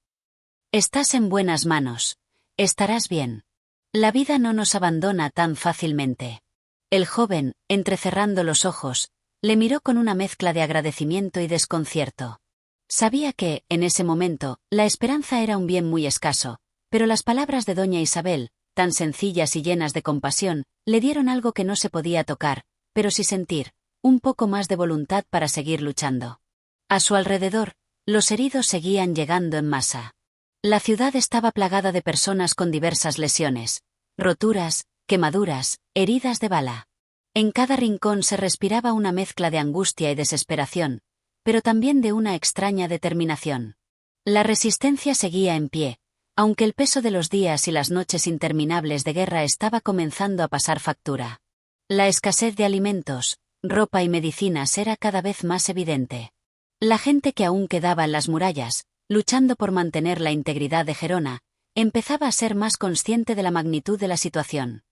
«Estás en buenas manos. Estarás bien. La vida no nos abandona tan fácilmente». El joven, entrecerrando los ojos, le miró con una mezcla de agradecimiento y desconcierto. Sabía que, en ese momento, la esperanza era un bien muy escaso, pero las palabras de doña Isabel, tan sencillas y llenas de compasión, le dieron algo que no se podía tocar, pero sí sentir, un poco más de voluntad para seguir luchando. A su alrededor, los heridos seguían llegando en masa. La ciudad estaba plagada de personas con diversas lesiones, roturas, quemaduras, heridas de bala. En cada rincón se respiraba una mezcla de angustia y desesperación, pero también de una extraña determinación. La resistencia seguía en pie, aunque el peso de los días y las noches interminables de guerra estaba comenzando a pasar factura. La escasez de alimentos, ropa y medicinas era cada vez más evidente. La gente que aún quedaba en las murallas, luchando por mantener la integridad de Gerona, empezaba a ser más consciente de la magnitud de la situación.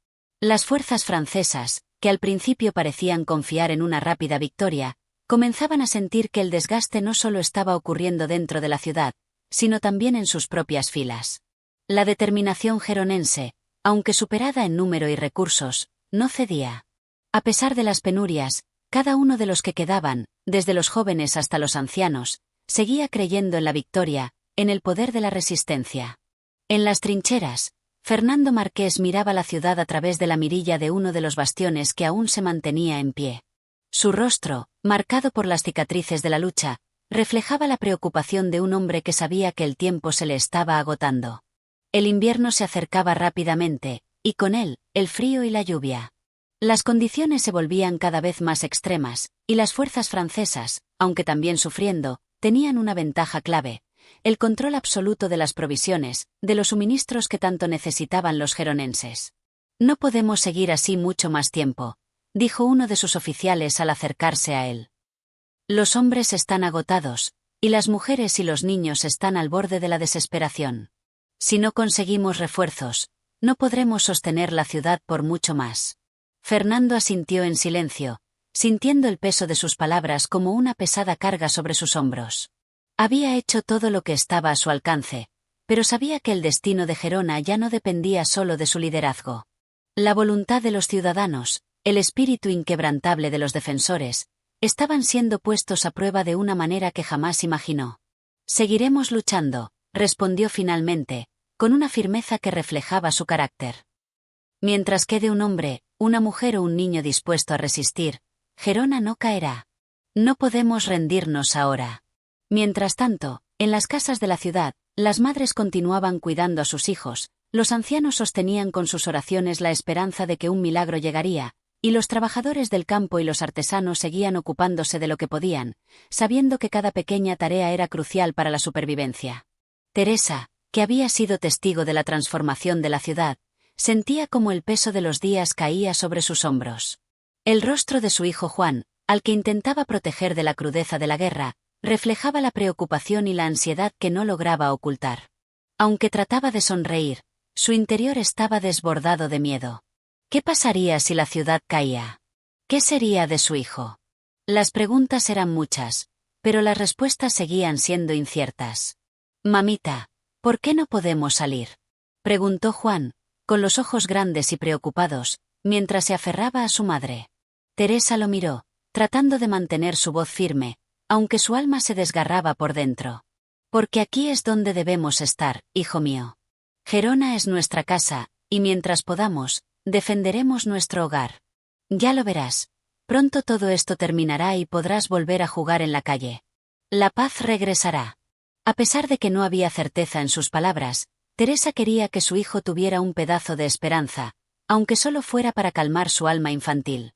Las fuerzas francesas, que al principio parecían confiar en una rápida victoria, comenzaban a sentir que el desgaste no solo estaba ocurriendo dentro de la ciudad, sino también en sus propias filas. La determinación geronense, aunque superada en número y recursos, no cedía. A pesar de las penurias, cada uno de los que quedaban, desde los jóvenes hasta los ancianos, seguía creyendo en la victoria, en el poder de la resistencia. En las trincheras, Fernando Marqués miraba la ciudad a través de la mirilla de uno de los bastiones que aún se mantenía en pie. Su rostro, marcado por las cicatrices de la lucha, reflejaba la preocupación de un hombre que sabía que el tiempo se le estaba agotando. El invierno se acercaba rápidamente, y con él, el frío y la lluvia. Las condiciones se volvían cada vez más extremas, y las fuerzas francesas, aunque también sufriendo, tenían una ventaja clave: el control absoluto de las provisiones, de los suministros que tanto necesitaban los geronenses. No podemos seguir así mucho más tiempo, dijo uno de sus oficiales al acercarse a él. Los hombres están agotados, y las mujeres y los niños están al borde de la desesperación. Si no conseguimos refuerzos, no podremos sostener la ciudad por mucho más. Fernando asintió en silencio, sintiendo el peso de sus palabras como una pesada carga sobre sus hombros. Había hecho todo lo que estaba a su alcance, pero sabía que el destino de Gerona ya no dependía solo de su liderazgo. La voluntad de los ciudadanos, el espíritu inquebrantable de los defensores, estaban siendo puestos a prueba de una manera que jamás imaginó. Seguiremos luchando, respondió finalmente, con una firmeza que reflejaba su carácter. Mientras quede un hombre, una mujer o un niño dispuesto a resistir, Gerona no caerá. No podemos rendirnos ahora. Mientras tanto, en las casas de la ciudad, las madres continuaban cuidando a sus hijos, los ancianos sostenían con sus oraciones la esperanza de que un milagro llegaría, y los trabajadores del campo y los artesanos seguían ocupándose de lo que podían, sabiendo que cada pequeña tarea era crucial para la supervivencia. Teresa, que había sido testigo de la transformación de la ciudad, sentía como el peso de los días caía sobre sus hombros. El rostro de su hijo Juan, al que intentaba proteger de la crudeza de la guerra, reflejaba la preocupación y la ansiedad que no lograba ocultar. Aunque trataba de sonreír, su interior estaba desbordado de miedo. ¿Qué pasaría si la ciudad caía? ¿Qué sería de su hijo? Las preguntas eran muchas, pero las respuestas seguían siendo inciertas. «Mamita, ¿por qué no podemos salir?», preguntó Juan, con los ojos grandes y preocupados, mientras se aferraba a su madre. Teresa lo miró, tratando de mantener su voz firme, aunque su alma se desgarraba por dentro. «Porque aquí es donde debemos estar, hijo mío. Gerona es nuestra casa, y mientras podamos, defenderemos nuestro hogar. Ya lo verás. Pronto todo esto terminará y podrás volver a jugar en la calle. La paz regresará». A pesar de que no había certeza en sus palabras, Teresa quería que su hijo tuviera un pedazo de esperanza, aunque solo fuera para calmar su alma infantil.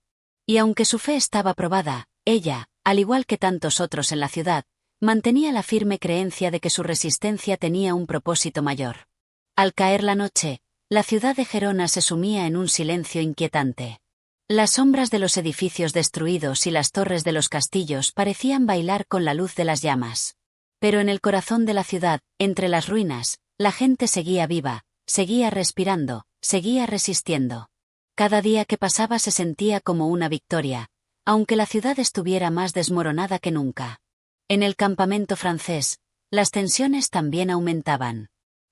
Y aunque su fe estaba probada, ella, al igual que tantos otros en la ciudad, mantenía la firme creencia de que su resistencia tenía un propósito mayor. Al caer la noche, la ciudad de Gerona se sumía en un silencio inquietante. Las sombras de los edificios destruidos y las torres de los castillos parecían bailar con la luz de las llamas. Pero en el corazón de la ciudad, entre las ruinas, la gente seguía viva, seguía respirando, seguía resistiendo. Cada día que pasaba se sentía como una victoria, aunque la ciudad estuviera más desmoronada que nunca. En el campamento francés, las tensiones también aumentaban.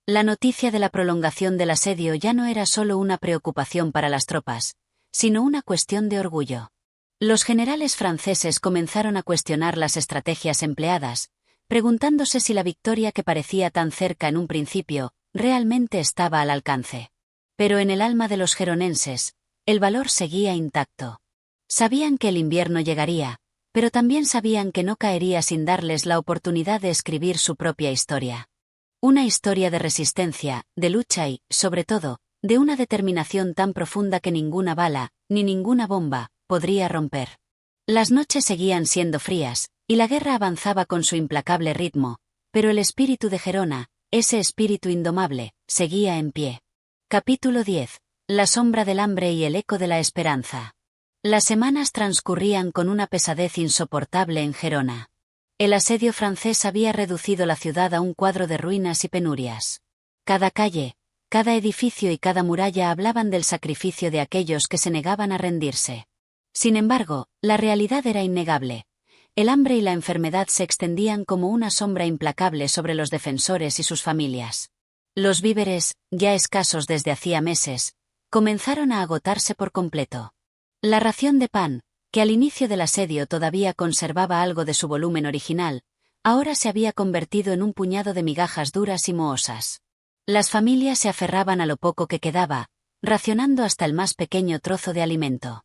La noticia de la prolongación del asedio ya no era solo una preocupación para las tropas, sino una cuestión de orgullo. Los generales franceses comenzaron a cuestionar las estrategias empleadas, preguntándose si la victoria que parecía tan cerca en un principio, realmente estaba al alcance. Pero en el alma de los geronenses, el valor seguía intacto. Sabían que el invierno llegaría, pero también sabían que no caería sin darles la oportunidad de escribir su propia historia. Una historia de resistencia, de lucha y, sobre todo, de una determinación tan profunda que ninguna bala, ni ninguna bomba, podría romper. Las noches seguían siendo frías, y la guerra avanzaba con su implacable ritmo, pero el espíritu de Gerona, ese espíritu indomable, seguía en pie. Capítulo 10. La sombra del hambre y el eco de la esperanza. Las semanas transcurrían con una pesadez insoportable en Gerona. El asedio francés había reducido la ciudad a un cuadro de ruinas y penurias. Cada calle, cada edificio y cada muralla hablaban del sacrificio de aquellos que se negaban a rendirse. Sin embargo, la realidad era innegable. El hambre y la enfermedad se extendían como una sombra implacable sobre los defensores y sus familias. Los víveres, ya escasos desde hacía meses, comenzaron a agotarse por completo. La ración de pan, que al inicio del asedio todavía conservaba algo de su volumen original, ahora se había convertido en un puñado de migajas duras y mohosas. Las familias se aferraban a lo poco que quedaba, racionando hasta el más pequeño trozo de alimento.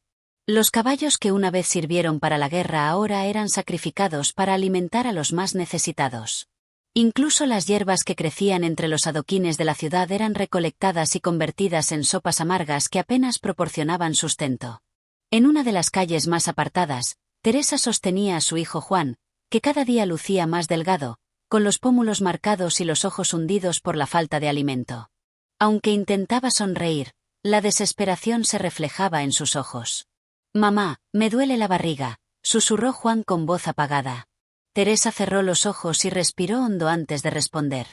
Los caballos que una vez sirvieron para la guerra ahora eran sacrificados para alimentar a los más necesitados. Incluso las hierbas que crecían entre los adoquines de la ciudad eran recolectadas y convertidas en sopas amargas que apenas proporcionaban sustento. En una de las calles más apartadas, Teresa sostenía a su hijo Juan, que cada día lucía más delgado, con los pómulos marcados y los ojos hundidos por la falta de alimento. Aunque intentaba sonreír, la desesperación se reflejaba en sus ojos. «Mamá, me duele la barriga», susurró Juan con voz apagada. Teresa cerró los ojos y respiró hondo antes de responder.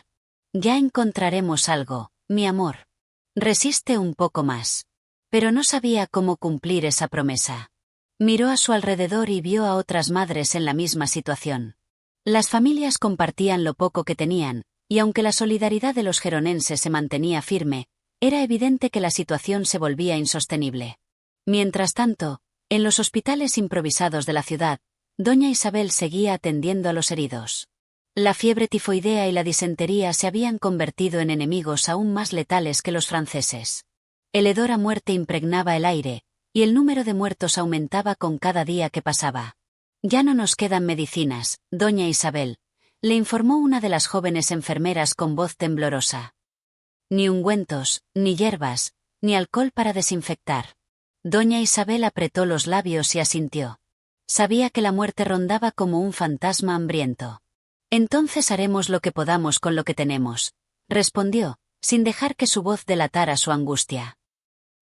«Ya encontraremos algo, mi amor. Resiste un poco más». Pero no sabía cómo cumplir esa promesa. Miró a su alrededor y vio a otras madres en la misma situación. Las familias compartían lo poco que tenían, y aunque la solidaridad de los geronenses se mantenía firme, era evidente que la situación se volvía insostenible. Mientras tanto, en los hospitales improvisados de la ciudad, doña Isabel seguía atendiendo a los heridos. La fiebre tifoidea y la disentería se habían convertido en enemigos aún más letales que los franceses. El hedor a muerte impregnaba el aire, y el número de muertos aumentaba con cada día que pasaba. «Ya no nos quedan medicinas, doña Isabel», le informó una de las jóvenes enfermeras con voz temblorosa. «Ni ungüentos, ni hierbas, ni alcohol para desinfectar». Doña Isabel apretó los labios y asintió. Sabía que la muerte rondaba como un fantasma hambriento. «Entonces haremos lo que podamos con lo que tenemos», respondió, sin dejar que su voz delatara su angustia.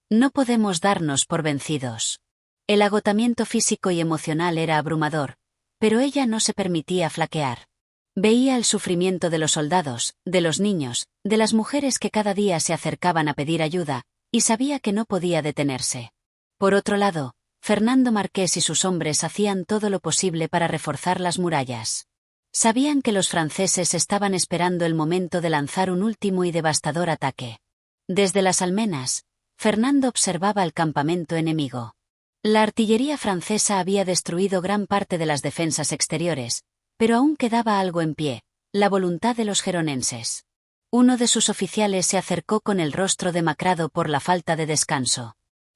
«No podemos darnos por vencidos». El agotamiento físico y emocional era abrumador, pero ella no se permitía flaquear. Veía el sufrimiento de los soldados, de los niños, de las mujeres que cada día se acercaban a pedir ayuda, y sabía que no podía detenerse. Por otro lado, Fernando Marqués y sus hombres hacían todo lo posible para reforzar las murallas. Sabían que los franceses estaban esperando el momento de lanzar un último y devastador ataque. Desde las almenas, Fernando observaba el campamento enemigo. La artillería francesa había destruido gran parte de las defensas exteriores, pero aún quedaba algo en pie, la voluntad de los geronenses. Uno de sus oficiales se acercó con el rostro demacrado por la falta de descanso.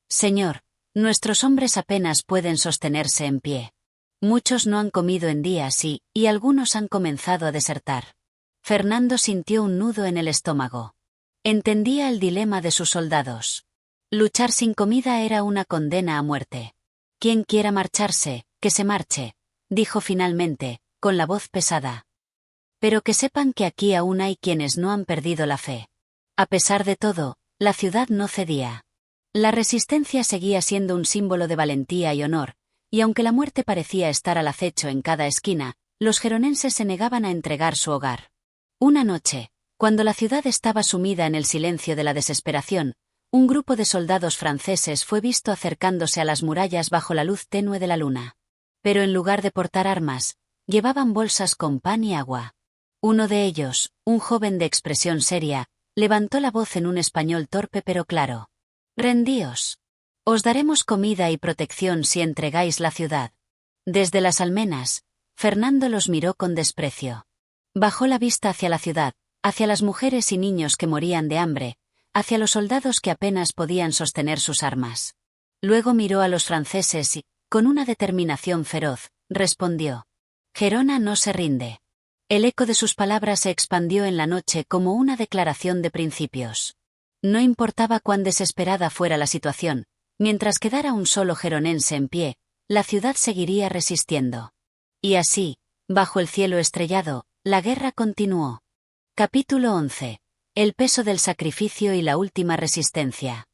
«Señor, nuestros hombres apenas pueden sostenerse en pie. Muchos no han comido en días y algunos han comenzado a desertar». Fernando sintió un nudo en el estómago. Entendía el dilema de sus soldados. Luchar sin comida era una condena a muerte. «Quien quiera marcharse, que se marche», dijo finalmente, con la voz pesada. «Pero que sepan que aquí aún hay quienes no han perdido la fe». A pesar de todo, la ciudad no cedía. La resistencia seguía siendo un símbolo de valentía y honor, y aunque la muerte parecía estar al acecho en cada esquina, los geronenses se negaban a entregar su hogar. Una noche, cuando la ciudad estaba sumida en el silencio de la desesperación, un grupo de soldados franceses fue visto acercándose a las murallas bajo la luz tenue de la luna. Pero en lugar de portar armas, llevaban bolsas con pan y agua. Uno de ellos, un joven de expresión seria, levantó la voz en un español torpe pero claro. «Rendíos. Os daremos comida y protección si entregáis la ciudad». Desde las almenas, Fernando los miró con desprecio. Bajó la vista hacia la ciudad, hacia las mujeres y niños que morían de hambre, hacia los soldados que apenas podían sostener sus armas. Luego miró a los franceses y, con una determinación feroz, respondió: «Gerona no se rinde». El eco de sus palabras se expandió en la noche como una declaración de principios. No importaba cuán desesperada fuera la situación, mientras quedara un solo geronense en pie, la ciudad seguiría resistiendo. Y así, bajo el cielo estrellado, la guerra continuó. Capítulo 11. El peso del sacrificio y la última resistencia.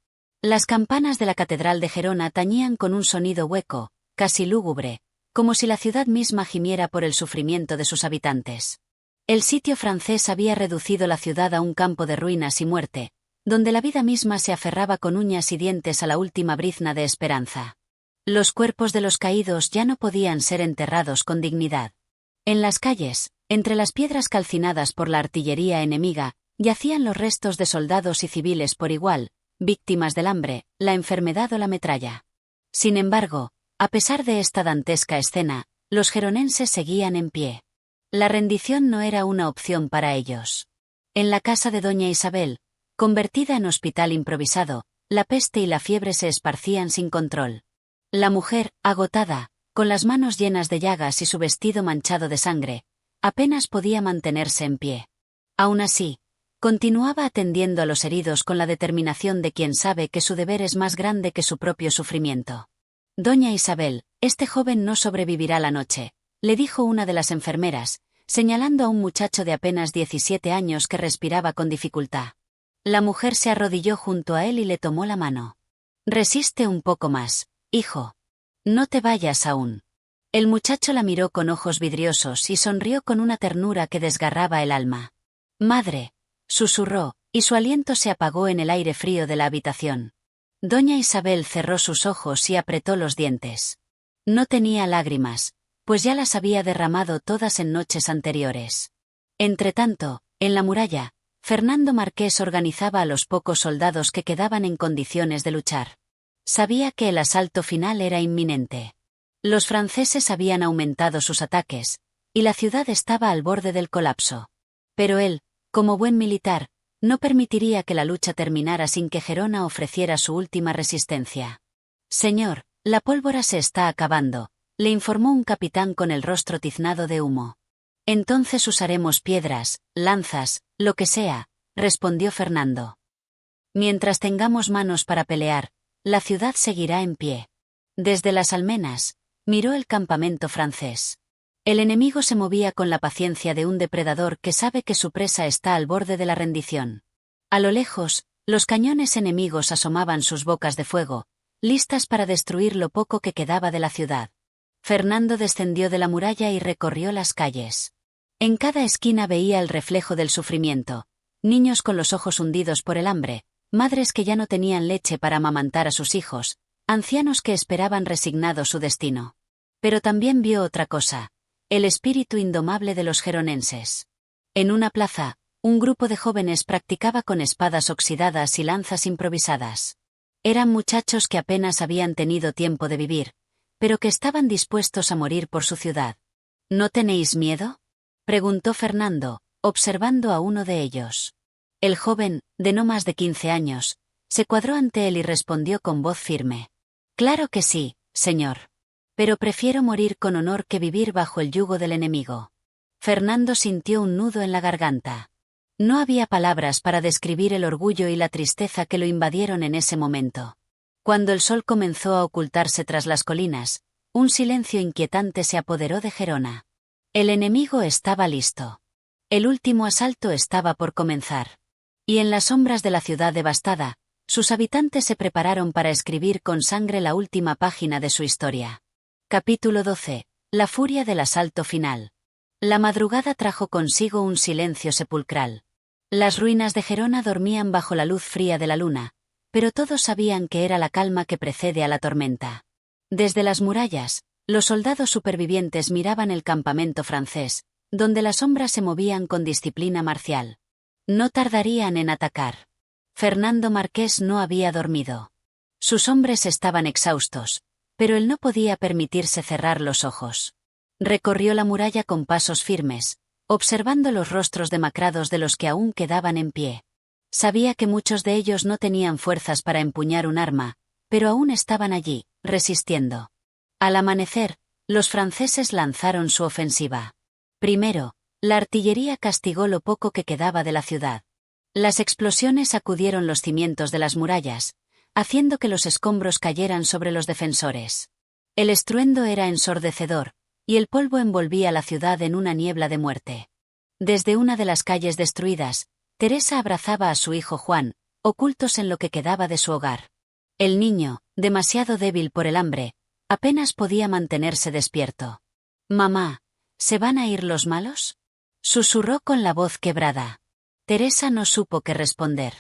Las campanas de la catedral de Gerona tañían con un sonido hueco, casi lúgubre, como si la ciudad misma gimiera por el sufrimiento de sus habitantes. El sitio francés había reducido la ciudad a un campo de ruinas y muerte, donde la vida misma se aferraba con uñas y dientes a la última brizna de esperanza. Los cuerpos de los caídos ya no podían ser enterrados con dignidad. En las calles, entre las piedras calcinadas por la artillería enemiga, yacían los restos de soldados y civiles por igual, víctimas del hambre, la enfermedad o la metralla. Sin embargo, a pesar de esta dantesca escena, los geronenses seguían en pie. La rendición no era una opción para ellos. En la casa de doña Isabel, convertida en hospital improvisado, la peste y la fiebre se esparcían sin control. La mujer, agotada, con las manos llenas de llagas y su vestido manchado de sangre, apenas podía mantenerse en pie. Aún así, continuaba atendiendo a los heridos con la determinación de quien sabe que su deber es más grande que su propio sufrimiento. «Doña Isabel, este joven no sobrevivirá la noche», le dijo una de las enfermeras, señalando a un muchacho de apenas 17 años que respiraba con dificultad. La mujer se arrodilló junto a él y le tomó la mano. «Resiste un poco más, hijo. No te vayas aún». El muchacho la miró con ojos vidriosos y sonrió con una ternura que desgarraba el alma. «Madre», susurró, y su aliento se apagó en el aire frío de la habitación. Doña Isabel cerró sus ojos y apretó los dientes. No tenía lágrimas, pues ya las había derramado todas en noches anteriores. Entretanto, en la muralla, Fernando Marqués organizaba a los pocos soldados que quedaban en condiciones de luchar. Sabía que el asalto final era inminente. Los franceses habían aumentado sus ataques, y la ciudad estaba al borde del colapso. Pero él, como buen militar, no permitiría que la lucha terminara sin que Gerona ofreciera su última resistencia. «Señor, la pólvora se está acabando», le informó un capitán con el rostro tiznado de humo. «Entonces usaremos piedras, lanzas, lo que sea», respondió Fernando. «Mientras tengamos manos para pelear, la ciudad seguirá en pie». Desde las almenas, miró el campamento francés. El enemigo se movía con la paciencia de un depredador que sabe que su presa está al borde de la rendición. A lo lejos, los cañones enemigos asomaban sus bocas de fuego, listas para destruir lo poco que quedaba de la ciudad. Fernando descendió de la muralla y recorrió las calles. En cada esquina veía el reflejo del sufrimiento: niños con los ojos hundidos por el hambre, madres que ya no tenían leche para amamantar a sus hijos, ancianos que esperaban resignados su destino. Pero también vio otra cosa: el espíritu indomable de los geronenses. En una plaza, un grupo de jóvenes practicaba con espadas oxidadas y lanzas improvisadas. Eran muchachos que apenas habían tenido tiempo de vivir, pero que estaban dispuestos a morir por su ciudad. «¿No tenéis miedo?», preguntó Fernando, observando a uno de ellos. El joven, de no más de 15 años, se cuadró ante él y respondió con voz firme: «Claro que sí, señor. Pero prefiero morir con honor que vivir bajo el yugo del enemigo». Fernando sintió un nudo en la garganta. No había palabras para describir el orgullo y la tristeza que lo invadieron en ese momento. Cuando el sol comenzó a ocultarse tras las colinas, un silencio inquietante se apoderó de Gerona. El enemigo estaba listo. El último asalto estaba por comenzar. Y en las sombras de la ciudad devastada, sus habitantes se prepararon para escribir con sangre la última página de su historia. Capítulo 12. La furia del asalto final. La madrugada trajo consigo un silencio sepulcral. Las ruinas de Gerona dormían bajo la luz fría de la luna, pero todos sabían que era la calma que precede a la tormenta. Desde las murallas, los soldados supervivientes miraban el campamento francés, donde las sombras se movían con disciplina marcial. No tardarían en atacar. Fernando Marqués no había dormido. Sus hombres estaban exhaustos, pero él no podía permitirse cerrar los ojos. Recorrió la muralla con pasos firmes, observando los rostros demacrados de los que aún quedaban en pie. Sabía que muchos de ellos no tenían fuerzas para empuñar un arma, pero aún estaban allí, resistiendo. Al amanecer, los franceses lanzaron su ofensiva. Primero, la artillería castigó lo poco que quedaba de la ciudad. Las explosiones sacudieron los cimientos de las murallas, haciendo que los escombros cayeran sobre los defensores. El estruendo era ensordecedor, y el polvo envolvía la ciudad en una niebla de muerte. Desde una de las calles destruidas, Teresa abrazaba a su hijo Juan, ocultos en lo que quedaba de su hogar. El niño, demasiado débil por el hambre, apenas podía mantenerse despierto. «Mamá, ¿se van a ir los malos?», susurró con la voz quebrada. Teresa no supo qué responder.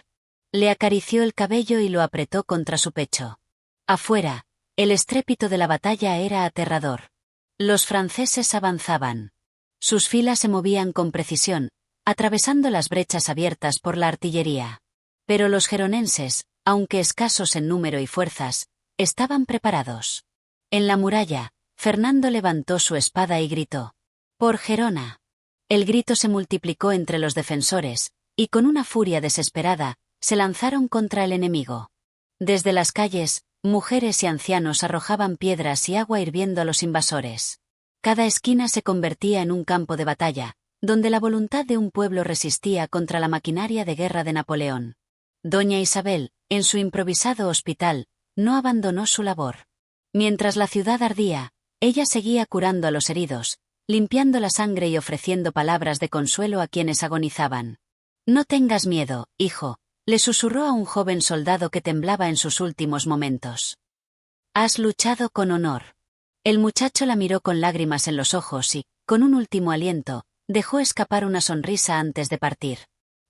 Le acarició el cabello y lo apretó contra su pecho. Afuera, el estrépito de la batalla era aterrador. Los franceses avanzaban. Sus filas se movían con precisión, atravesando las brechas abiertas por la artillería. Pero los geronenses, aunque escasos en número y fuerzas, estaban preparados. En la muralla, Fernando levantó su espada y gritó: «¡Por Gerona!». El grito se multiplicó entre los defensores, y con una furia desesperada, se lanzaron contra el enemigo. Desde las calles, mujeres y ancianos arrojaban piedras y agua hirviendo a los invasores. Cada esquina se convertía en un campo de batalla, donde la voluntad de un pueblo resistía contra la maquinaria de guerra de Napoleón. Doña Isabel, en su improvisado hospital, no abandonó su labor. Mientras la ciudad ardía, ella seguía curando a los heridos, limpiando la sangre y ofreciendo palabras de consuelo a quienes agonizaban. «No tengas miedo, hijo», le susurró a un joven soldado que temblaba en sus últimos momentos. «Has luchado con honor». El muchacho la miró con lágrimas en los ojos y, con un último aliento, dejó escapar una sonrisa antes de partir.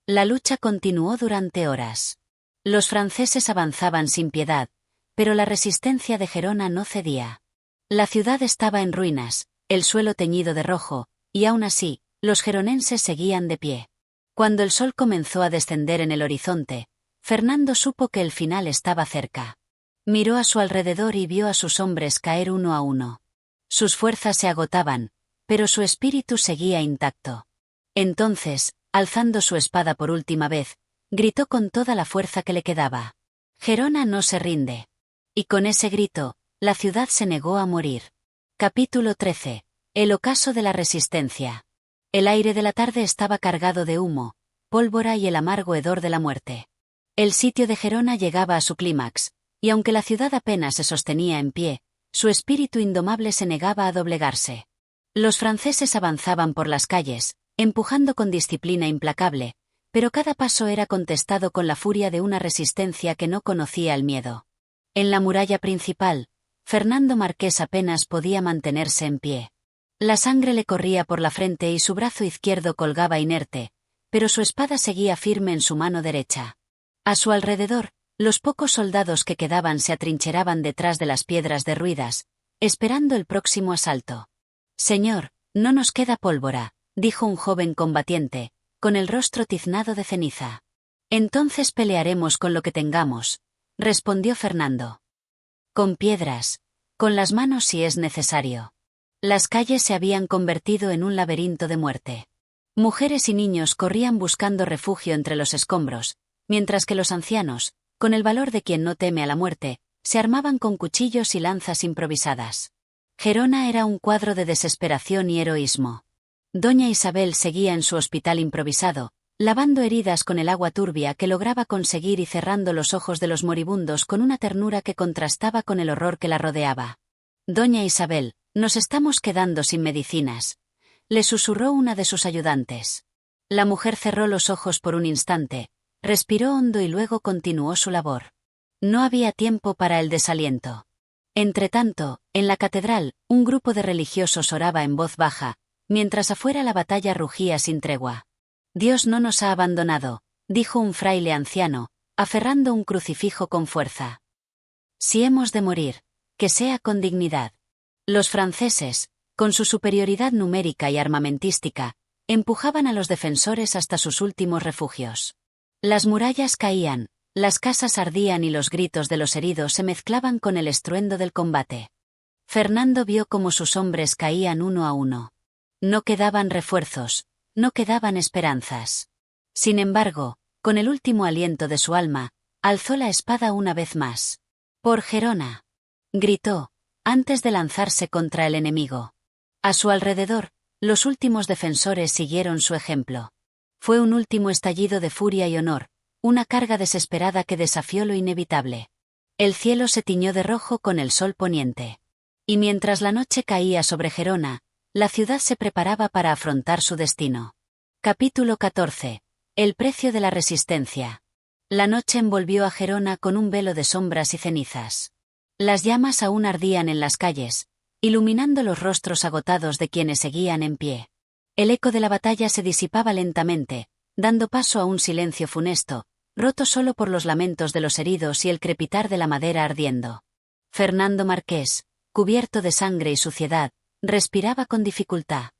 La lucha continuó durante horas. Los franceses avanzaban sin piedad, pero la resistencia de Gerona no cedía. La ciudad estaba en ruinas, el suelo teñido de rojo, y aún así, los geronenses seguían de pie. Cuando el sol comenzó a descender en el horizonte, Fernando supo que el final estaba cerca. Miró a su alrededor y vio a sus hombres caer uno a uno. Sus fuerzas se agotaban, pero su espíritu seguía intacto. Entonces, alzando su espada por última vez, gritó con toda la fuerza que le quedaba: «Gerona no se rinde». Y con ese grito, la ciudad se negó a morir. Capítulo 13. El ocaso de la resistencia. El aire de la tarde estaba cargado de humo, pólvora y el amargo hedor de la muerte. El sitio de Gerona llegaba a su clímax, y aunque la ciudad apenas se sostenía en pie, su espíritu indomable se negaba a doblegarse. Los franceses avanzaban por las calles, empujando con disciplina implacable, pero cada paso era contestado con la furia de una resistencia que no conocía el miedo. En la muralla principal, Fernando Marqués apenas podía mantenerse en pie. La sangre le corría por la frente y su brazo izquierdo colgaba inerte, pero su espada seguía firme en su mano derecha. A su alrededor, los pocos soldados que quedaban se atrincheraban detrás de las piedras derruidas, esperando el próximo asalto. «Señor, no nos queda pólvora», dijo un joven combatiente, con el rostro tiznado de ceniza. «Entonces pelearemos con lo que tengamos», respondió Fernando. «Con piedras, con las manos si es necesario». Las calles se habían convertido en un laberinto de muerte. Mujeres y niños corrían buscando refugio entre los escombros, mientras que los ancianos, con el valor de quien no teme a la muerte, se armaban con cuchillos y lanzas improvisadas. Gerona era un cuadro de desesperación y heroísmo. Doña Isabel seguía en su hospital improvisado, lavando heridas con el agua turbia que lograba conseguir y cerrando los ojos de los moribundos con una ternura que contrastaba con el horror que la rodeaba. «Doña Isabel, nos estamos quedando sin medicinas», le susurró una de sus ayudantes. La mujer cerró los ojos por un instante, respiró hondo y luego continuó su labor. No había tiempo para el desaliento. Entretanto, en la catedral, un grupo de religiosos oraba en voz baja, mientras afuera la batalla rugía sin tregua. «Dios no nos ha abandonado», dijo un fraile anciano, aferrando un crucifijo con fuerza. «Si hemos de morir, que sea con dignidad». Los franceses, con su superioridad numérica y armamentística, empujaban a los defensores hasta sus últimos refugios. Las murallas caían, las casas ardían y los gritos de los heridos se mezclaban con el estruendo del combate. Fernando vio cómo sus hombres caían uno a uno. No quedaban refuerzos, no quedaban esperanzas. Sin embargo, con el último aliento de su alma, alzó la espada una vez más. «Por Gerona», gritó, antes de lanzarse contra el enemigo. A su alrededor, los últimos defensores siguieron su ejemplo. Fue un último estallido de furia y honor, una carga desesperada que desafió lo inevitable. El cielo se tiñó de rojo con el sol poniente. Y mientras la noche caía sobre Gerona, la ciudad se preparaba para afrontar su destino. Capítulo 14. El precio de la resistencia. La noche envolvió a Gerona con un velo de sombras y cenizas. Las llamas aún ardían en las calles, iluminando los rostros agotados de quienes seguían en pie. El eco de la batalla se disipaba lentamente, dando paso a un silencio funesto, roto solo por los lamentos de los heridos y el crepitar de la madera ardiendo. Fernando Marqués, cubierto de sangre y suciedad, respiraba con dificultad.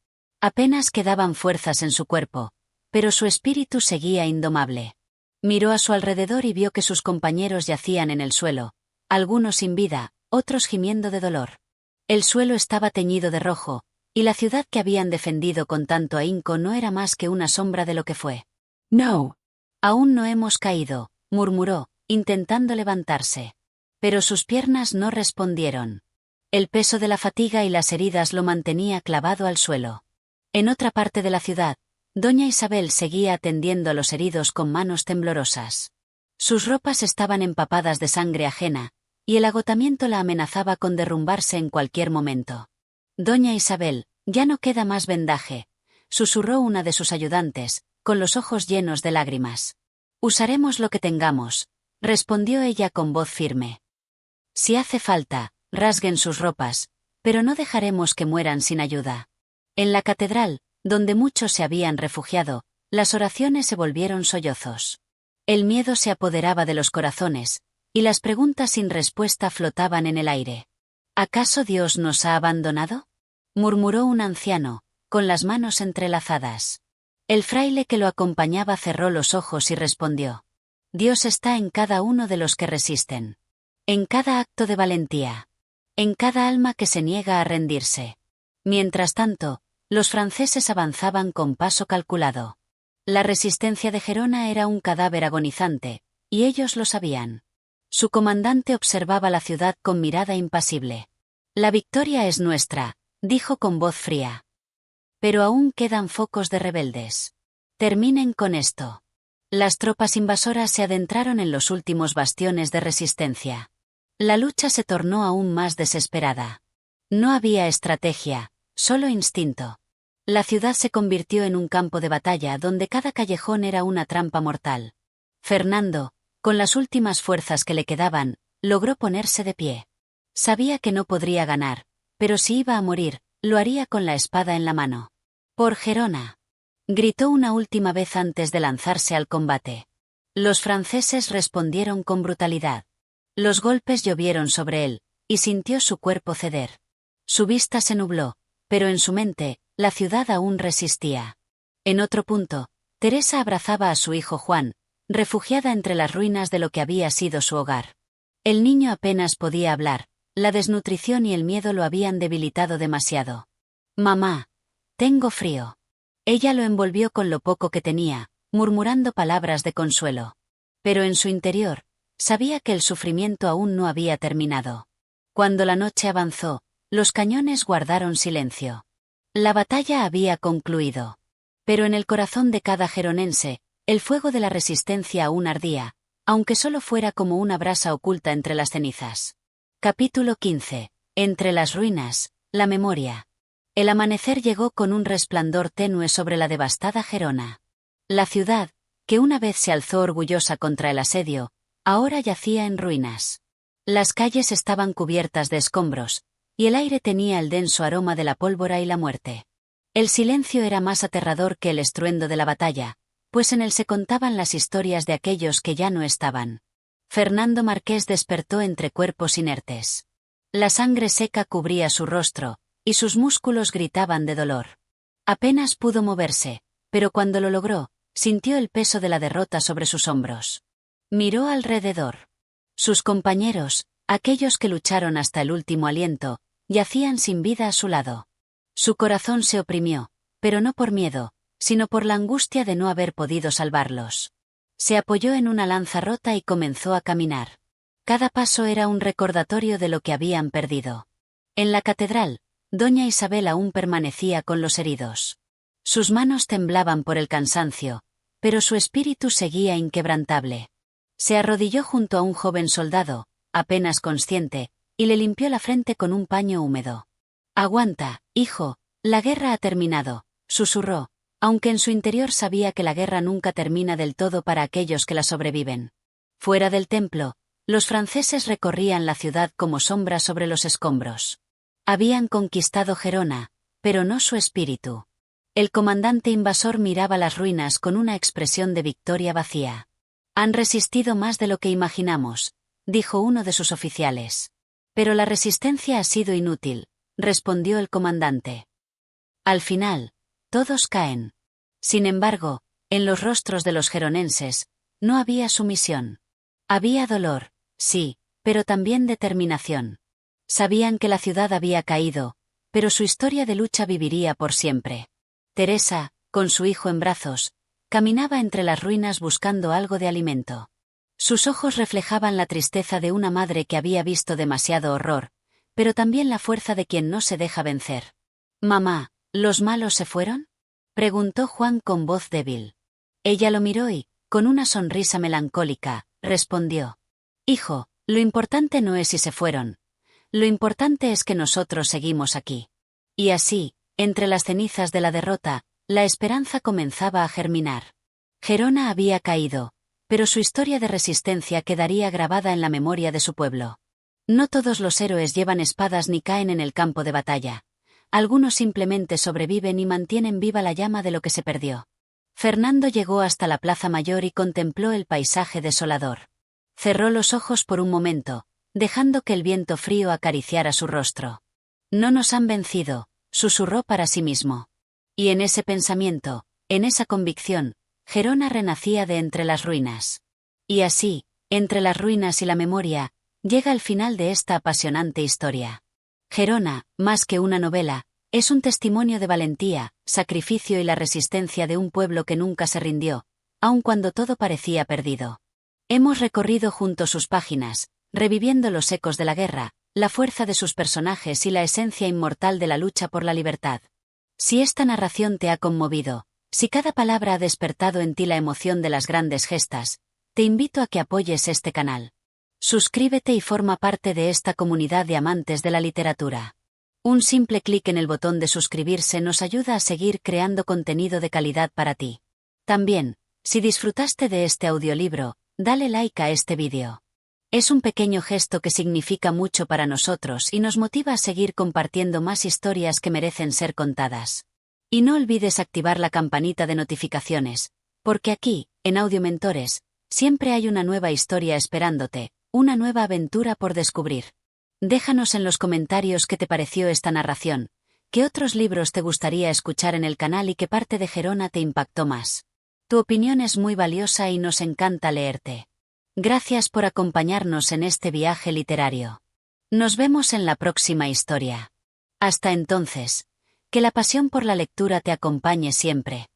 Apenas quedaban fuerzas en su cuerpo, pero su espíritu seguía indomable. Miró a su alrededor y vio que sus compañeros yacían en el suelo, algunos sin vida, otros gimiendo de dolor. El suelo estaba teñido de rojo, y la ciudad que habían defendido con tanto ahínco no era más que una sombra de lo que fue. «No». «Aún no hemos caído», murmuró, intentando levantarse. Pero sus piernas no respondieron. El peso de la fatiga y las heridas lo mantenía clavado al suelo. En otra parte de la ciudad, doña Isabel seguía atendiendo a los heridos con manos temblorosas. Sus ropas estaban empapadas de sangre ajena, y el agotamiento la amenazaba con derrumbarse en cualquier momento. «Doña Isabel», Ya no queda más vendaje, susurró una de sus ayudantes, con los ojos llenos de lágrimas. Usaremos lo que tengamos, respondió ella con voz firme. Si hace falta, rasguen sus ropas, pero no dejaremos que mueran sin ayuda. En la catedral, donde muchos se habían refugiado, las oraciones se volvieron sollozos. El miedo se apoderaba de los corazones, y las preguntas sin respuesta flotaban en el aire. ¿Acaso Dios nos ha abandonado?, murmuró un anciano, con las manos entrelazadas. El fraile que lo acompañaba cerró los ojos y respondió: Dios está en cada uno de los que resisten. En cada acto de valentía. En cada alma que se niega a rendirse. Mientras tanto, los franceses avanzaban con paso calculado. La resistencia de Gerona era un cadáver agonizante, y ellos lo sabían. Su comandante observaba la ciudad con mirada impasible. La victoria es nuestra, dijo con voz fría. Pero aún quedan focos de rebeldes. Terminen con esto. Las tropas invasoras se adentraron en los últimos bastiones de resistencia. La lucha se tornó aún más desesperada. No había estrategia, solo instinto. La ciudad se convirtió en un campo de batalla donde cada callejón era una trampa mortal. Fernando, con las últimas fuerzas que le quedaban, logró ponerse de pie. Sabía que no podría ganar, pero si iba a morir, lo haría con la espada en la mano. Por Gerona. Gritó una última vez antes de lanzarse al combate. Los franceses respondieron con brutalidad. Los golpes llovieron sobre él, y sintió su cuerpo ceder. Su vista se nubló, pero en su mente, la ciudad aún resistía. En otro punto, Teresa abrazaba a su hijo Juan, refugiada entre las ruinas de lo que había sido su hogar. El niño apenas podía hablar, la desnutrición y el miedo lo habían debilitado demasiado. Mamá, tengo frío. Ella lo envolvió con lo poco que tenía, murmurando palabras de consuelo. Pero en su interior, sabía que el sufrimiento aún no había terminado. Cuando la noche avanzó, los cañones guardaron silencio. La batalla había concluido. Pero en el corazón de cada geronense, el fuego de la resistencia aún ardía, aunque solo fuera como una brasa oculta entre las cenizas. Capítulo 15. Entre las ruinas, la memoria. El amanecer llegó con un resplandor tenue sobre la devastada Gerona. La ciudad, que una vez se alzó orgullosa contra el asedio, ahora yacía en ruinas. Las calles estaban cubiertas de escombros, y el aire tenía el denso aroma de la pólvora y la muerte. El silencio era más aterrador que el estruendo de la batalla, pues en él se contaban las historias de aquellos que ya no estaban. Fernando Marqués despertó entre cuerpos inertes. La sangre seca cubría su rostro, y sus músculos gritaban de dolor. Apenas pudo moverse, pero cuando lo logró, sintió el peso de la derrota sobre sus hombros. Miró alrededor. Sus compañeros, aquellos que lucharon hasta el último aliento, yacían sin vida a su lado. Su corazón se oprimió, pero no por miedo, sino por la angustia de no haber podido salvarlos. Se apoyó en una lanza rota y comenzó a caminar. Cada paso era un recordatorio de lo que habían perdido. En la catedral, doña Isabel aún permanecía con los heridos. Sus manos temblaban por el cansancio, pero su espíritu seguía inquebrantable. Se arrodilló junto a un joven soldado, apenas consciente, y le limpió la frente con un paño húmedo. «Aguanta, hijo, la guerra ha terminado», susurró, aunque en su interior sabía que la guerra nunca termina del todo para aquellos que la sobreviven. Fuera del templo, los franceses recorrían la ciudad como sombras sobre los escombros. Habían conquistado Gerona, pero no su espíritu. El comandante invasor miraba las ruinas con una expresión de victoria vacía. «Han resistido más de lo que imaginamos», dijo uno de sus oficiales. «Pero la resistencia ha sido inútil», respondió el comandante. Al final, todos caen. Sin embargo, en los rostros de los geronenses, no había sumisión. Había dolor, sí, pero también determinación. Sabían que la ciudad había caído, pero su historia de lucha viviría por siempre. Teresa, con su hijo en brazos, caminaba entre las ruinas buscando algo de alimento. Sus ojos reflejaban la tristeza de una madre que había visto demasiado horror, pero también la fuerza de quien no se deja vencer. «Mamá, ¿los malos se fueron?», preguntó Juan con voz débil. Ella lo miró y, con una sonrisa melancólica, respondió: «Hijo, lo importante no es si se fueron. Lo importante es que nosotros seguimos aquí». Y así, entre las cenizas de la derrota, la esperanza comenzaba a germinar. Gerona había caído, pero su historia de resistencia quedaría grabada en la memoria de su pueblo. No todos los héroes llevan espadas ni caen en el campo de batalla. Algunos simplemente sobreviven y mantienen viva la llama de lo que se perdió. Fernando llegó hasta la Plaza Mayor y contempló el paisaje desolador. Cerró los ojos por un momento, dejando que el viento frío acariciara su rostro. No nos han vencido, susurró para sí mismo. Y en ese pensamiento, en esa convicción, Gerona renacía de entre las ruinas. Y así, entre las ruinas y la memoria, llega el final de esta apasionante historia. Gerona, más que una novela, es un testimonio de valentía, sacrificio y la resistencia de un pueblo que nunca se rindió, aun cuando todo parecía perdido. Hemos recorrido junto sus páginas, reviviendo los ecos de la guerra, la fuerza de sus personajes y la esencia inmortal de la lucha por la libertad. Si esta narración te ha conmovido, si cada palabra ha despertado en ti la emoción de las grandes gestas, te invito a que apoyes este canal. Suscríbete y forma parte de esta comunidad de amantes de la literatura. Un simple clic en el botón de suscribirse nos ayuda a seguir creando contenido de calidad para ti. También, si disfrutaste de este audiolibro, dale like a este vídeo. Es un pequeño gesto que significa mucho para nosotros y nos motiva a seguir compartiendo más historias que merecen ser contadas. Y no olvides activar la campanita de notificaciones, porque aquí, en Audiomentores, siempre hay una nueva historia esperándote, una nueva aventura por descubrir. Déjanos en los comentarios qué te pareció esta narración, qué otros libros te gustaría escuchar en el canal y qué parte de Gerona te impactó más. Tu opinión es muy valiosa y nos encanta leerte. Gracias por acompañarnos en este viaje literario. Nos vemos en la próxima historia. Hasta entonces, que la pasión por la lectura te acompañe siempre.